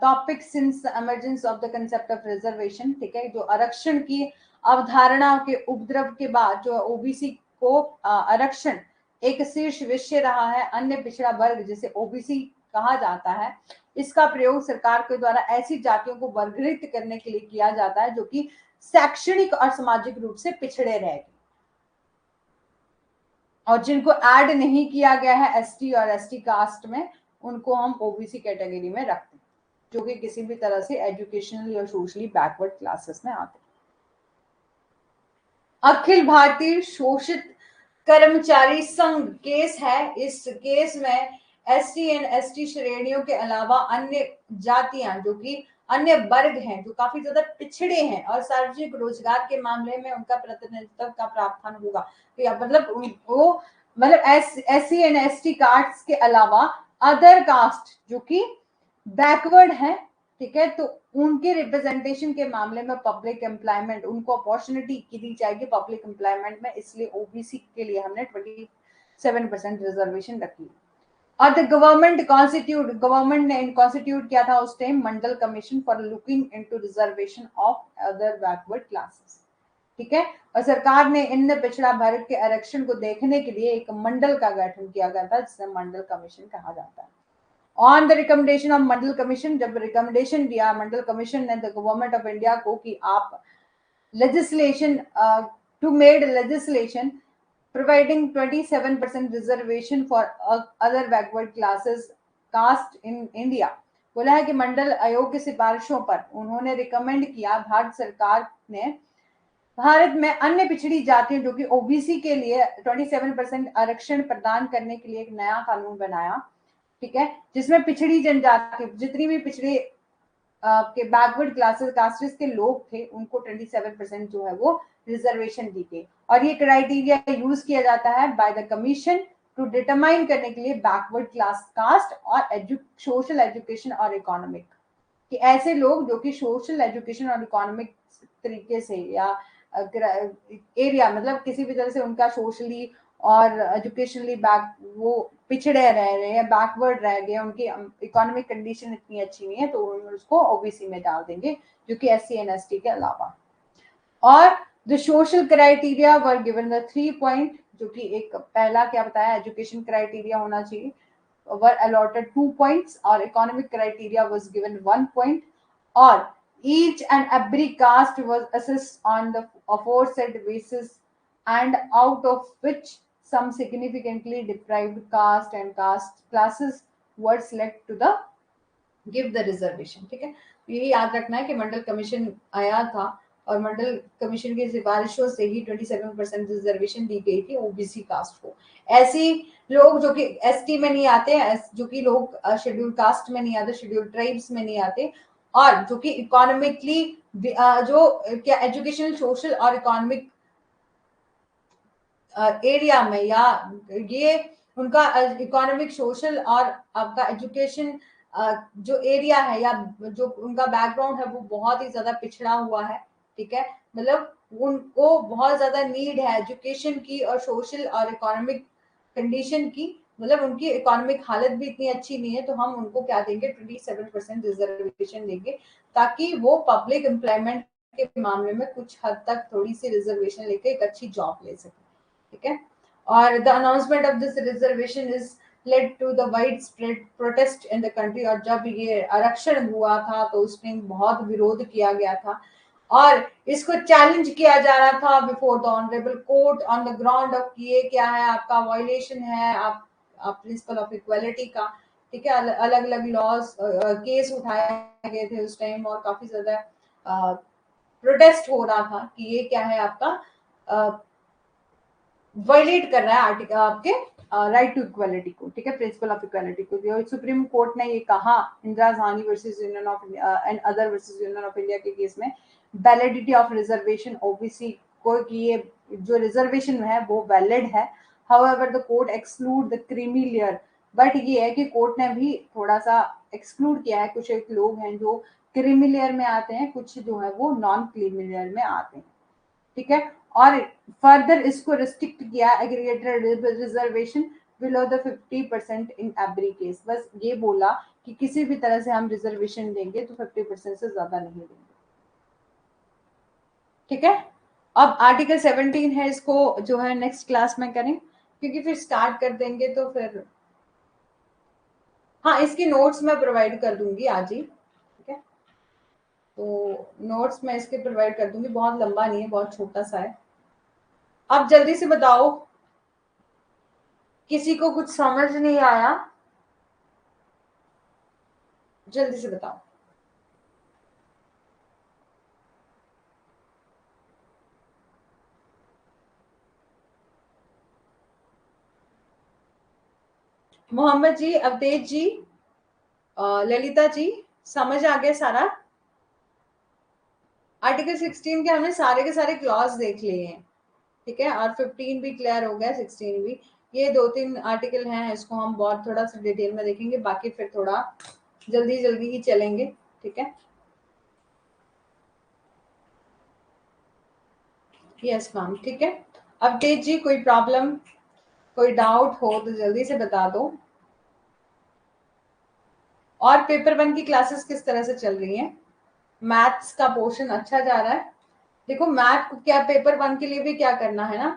topic since emergence of the concept of reservation. ठीक है, जो आरक्षण की अवधारणा के उपद्रव के बाद जो ओबीसी को आरक्षण एक शीर्ष विषय रहा है। अन्य पिछड़ा वर्ग जिसे ओबीसी कहा जाता है, इसका प्रयोग सरकार के द्वारा ऐसी जातियों को वर्गीकृत करने के लिए किया जाता है जो कि शैक्षणिक और सामाजिक रूप से पिछड़े रह गए और जिनको ऐड नहीं किया गया है एसटी और एसटी कास्ट में, उनको हम ओबीसी कैटेगरी में रखते हैं, जो कि किसी भी तरह से एजुकेशनल या सोशली बैकवर्ड क्लासेस में आते हैं। अखिल भारतीय शोषित कर्मचारी संघ केस है। इस केस में एसटी एंड एसटी श्रेणियों के अलावा अन्य जातियां जो कि अन्य वर्ग हैं जो काफी ज्यादा पिछड़े हैं और सार्वजनिक रोजगार के मामले में उनका प्रतिनिधित्व का प्रावधान होगा। तो या मतलब वो मतलब SC एंड ST कास्ट के अलावा अदर कास्ट जो कि बैकवर्ड है, ठीक है, तो उनके रिप्रेजेंटेशन के मामले में पब्लिक एम्प्लॉयमेंट उनको अपॉर्चुनिटी की दी जाएगी पब्लिक एम्प्लॉयमेंट में, इसलिए ओबीसी के लिए हमने 27% रिजर्वेशन रखी। और द गवर्नमेंट ने कॉन्स्टिट्यूट किया था उस time Mandal commission for looking into reservation of other backward classes, ठीक है। और सरकार ने इन पिछड़ा वर्ग के आरक्षण को देखने के लिए एक मंडल का गठन किया गया था जिसे मंडल कमीशन कहा जाता है। On the recommendation of Mandal commission, जब रिकमेंडेशन दिया मंडल कमीशन ने द गवर्नमेंट ऑफ इंडिया को कि आप legislation to made legislation providing 27% reservation for other backward classes caste in India। बोला है कि मंडल आयोग की सिफारिशों पर उन्होंने रिकमेंड किया भारत सरकार ने भारत में अन्य पिछड़ी जातियों जो कि ओबीसी के लिए 27% आरक्षण प्रदान करने के लिए एक नया कानून बनाया, ठीक है, जिसमें पिछड़ी जनजाति जितनी भी पिछड़ी के बैकवर्ड क्लासेस कास्टेस के लोग थे उनको 27% जो है वो रिजर्वेशन दी गई। और ये क्राइटेरिया यूज किया जाता है by the commission to determine करने के लिए बैकवर्ड क्लास कास्ट और सोशल एजुकेशन और इकोनॉमिक, कि ऐसे लोग जो कि सोशल एजुकेशन और इकोनॉमिक तरीके से या एरिया मतलब किसी भी तरह से उनका सोशली और एजुकेशनली बैक वो पिछड़े रह रहे हैं, बैकवर्ड रह गए, उनकी इकोनॉमिक कंडीशन इतनी अच्छी नहीं है, तो उसको ओबीसी में डाल देंगे जो कि SC एंड ST के अलावा। और the social criteria were given the 3 point, जो कि एक पहला क्या बताया एजुकेशन क्राइटेरिया होना चाहिए, वर अलॉटेड 2 पॉइंट्स और economic criteria was given 1 point और each and every caste was assessed on the aforesaid basis and out of which some significantly deprived caste and caste classes were selected to the give the reservation, ठीक है। तो ये याद रखना है कि मंडल commission आया था और मंडल कमीशन की सिफारिशों से ही 27% रिजर्वेशन दी गई थी ओबीसी कास्ट को। ऐसी लोग जो कि ST में नहीं आते, जो कि लोग शेड्यूल कास्ट में नहीं आते, शेड्यूल ट्राइब्स में नहीं आते, और जो कि इकोनॉमिकली जो क्या एजुकेशनल सोशल और इकोनॉमिक एरिया में या ये उनका इकोनॉमिक सोशल और आपका एजुकेशन जो एरिया है या जो उनका बैकग्राउंड है वो बहुत ही ज्यादा पिछड़ा हुआ है, ठीक है, मतलब उनको बहुत ज्यादा नीड है एजुकेशन की और सोशल और इकोनॉमिक कंडीशन की, मतलब उनकी इकोनॉमिक हालत भी इतनी अच्छी नहीं है, तो हम उनको क्या देंगे 27% रिजर्वेशन देंगे ताकि वो पब्लिक एम्प्लॉयमेंट के मामले में कुछ हद तक थोड़ी सी रिजर्वेशन लेके एक अच्छी जॉब ले सके, ठीक है। और the announcement of this reservation is led to the wide spread protest in the country. और जब ये आरक्षण हुआ था तो उसमें बहुत विरोध किया गया था और इसको चैलेंज किया जा रहा था before the honourable court on the ground of ये क्या है आपका वायलेशन है आप प्रिंसिपल ऑफ इक्वालिटी का, ठीक है। अलग अलग लॉज केस उठाए गए थे उस टाइम और काफी ज्यादा प्रोटेस्ट हो रहा था कि ये क्या है आपका वायलेट कर रहा है आर्टिकल आपके राइट टू इक्वालिटी को, ठीक है, प्रिंसिपल ऑफ इक्वालिटी को। जो सुप्रीम कोर्ट ने ये कहा Indira Gandhi versus Union of and other versus Union of India के केस में वैलिडिटी ऑफ रिजर्वेशन ओबीसी को कि ये जो रिजर्वेशन है वो वैलिड है। However the court exclude the creamy layer, but ये है कि कोर्ट ने भी थोड़ा सा एक्सक्लूड किया है, कुछ एक लोग हैं जो क्रीमी लेयर में आते हैं, कुछ जो है वो नॉन क्रीमी लेयर में आते हैं, ठीक है। और फर्दर इसको रिस्ट्रिक्ट किया aggregated reservation below the 50% in every case, बस ये बोला कि किसी भी तरह से हम रिजर्वेशन देंगे तो 50% से ज्यादा नहीं देंगे, ठीक है। अब आर्टिकल 17 है, इसको जो है नेक्स्ट क्लास में करें क्योंकि फिर स्टार्ट कर देंगे तो फिर हाँ इसकी नोट्स मैं प्रोवाइड कर दूंगी आज ही, ठीक है। तो नोट्स मैं इसके प्रोवाइड कर दूंगी, बहुत लंबा नहीं है, बहुत छोटा सा है। अब जल्दी से बताओ किसी को कुछ समझ नहीं आया, जल्दी से बताओ। मोहम्मद जी, अवतेज जी, ललिता जी, समझ आ गया सारा? आर्टिकल 16 के हमने सारे के सारे क्लॉज देख लिए हैं, ठीक है, और 15 भी क्लियर हो गया, 16 भी। ये 2-3 आर्टिकल हैं, इसको हम बहुत थोड़ा सा डिटेल में देखेंगे, बाकी फिर थोड़ा जल्दी जल्दी ही चलेंगे, ठीक है। यस मैम, ठीक है। अवधेश जी, कोई प्रॉब्लम, कोई डाउट हो तो जल्दी से बता दो। और पेपर 1 की क्लासेस किस तरह से चल रही हैं? मैथ्स का पोर्शन अच्छा जा रहा है? देखो मैथ क्या, पेपर 1 के लिए भी क्या करना है ना,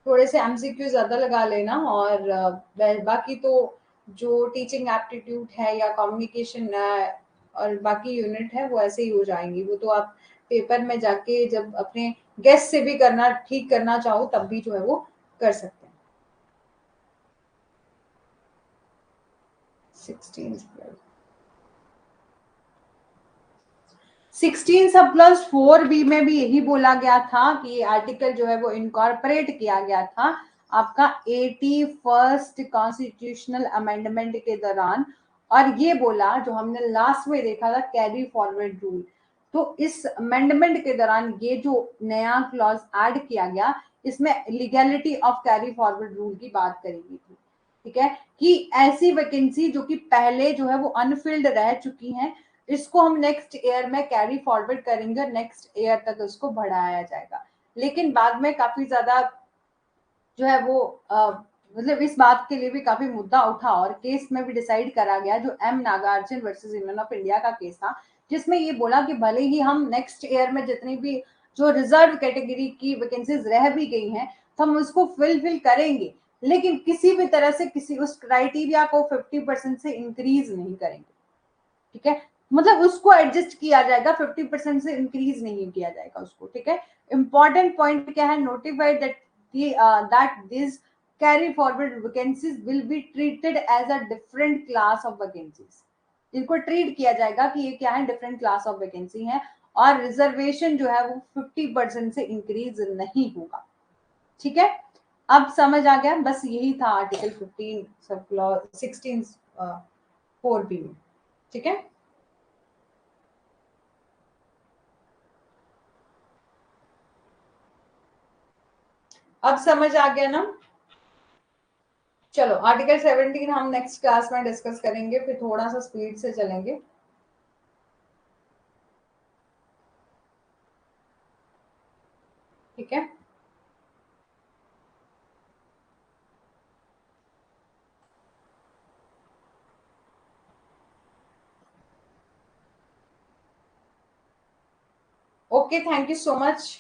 थोड़े से एमसीक्यू ज्यादा लगा लेना, और बाकी तो जो टीचिंग एप्टीट्यूड है या कम्युनिकेशन और बाकी यूनिट है वो ऐसे ही हो जाएंगी। वो तो आप पेपर में जाके जब अपने गेस्ट से भी करना, ठीक करना चाहो तब भी जो है वो कर सकते हैं। 16 सब प्लस 4 बी में भी यही बोला गया था कि ये आर्टिकल जो है वो इनकॉर्पोरेट किया गया था आपका 81st कॉन्स्टिट्यूशनल अमेंडमेंट के दौरान। और ये बोला, जो हमने लास्ट में देखा था कैरी फॉरवर्ड रूल, तो इस अमेंडमेंट के दौरान ये जो नया क्लॉज ऐड किया गया, इसमें legality of carry forward rule की बात करी गई थी, ठीक है, कि ऐसी वैकेंसी जो कि पहले जो है वो अनफिल्ड रह चुकी हैं, इसको हम नेक्स्ट ईयर में कैरी फॉरवर्ड करेंगे, नेक्स्ट ईयर तक उसको बढ़ाया जाएगा। लेकिन बाद में काफी ज्यादा जो है वो मतलब इस बात के लिए भी काफी मुद्दा उठा, और केस में भी डिसाइड करा गया, जो M Nagarjun versus Union of India का केस था, जिसमें ये बोला कि भले ही हम नेक्स्ट ईयर में जितनी भी जो रिजर्व कैटेगरी की वैकेंसीज रह भी गई हैं, तो हम उसको फिल करेंगे, लेकिन किसी भी तरह से किसी उस क्राइटेरिया को 50% से इंक्रीज नहीं करेंगे, ठीक है, मतलब उसको एडजस्ट किया जाएगा, 50% से इंक्रीज नहीं किया जाएगा उसको, ठीक है। इंपॉर्टेंट पॉइंट क्या है, notified that this carry forward vacancies will be treated as a different class of vacancies. इनको ट्रीट किया जाएगा कि ये क्या है, डिफरेंट क्लास ऑफ वैकेंसी है, और रिजर्वेशन जो है वो 50% से इंक्रीज नहीं होगा, ठीक है। अब समझ आ गया, बस यही था आर्टिकल 15 सब क्लॉज 16 4 बी में, ठीक है। अब समझ आ गया ना? चलो आर्टिकल 17 हम नेक्स्ट क्लास में डिस्कस करेंगे, फिर थोड़ा सा स्पीड से चलेंगे, ठीक है। Okay, thank you so much.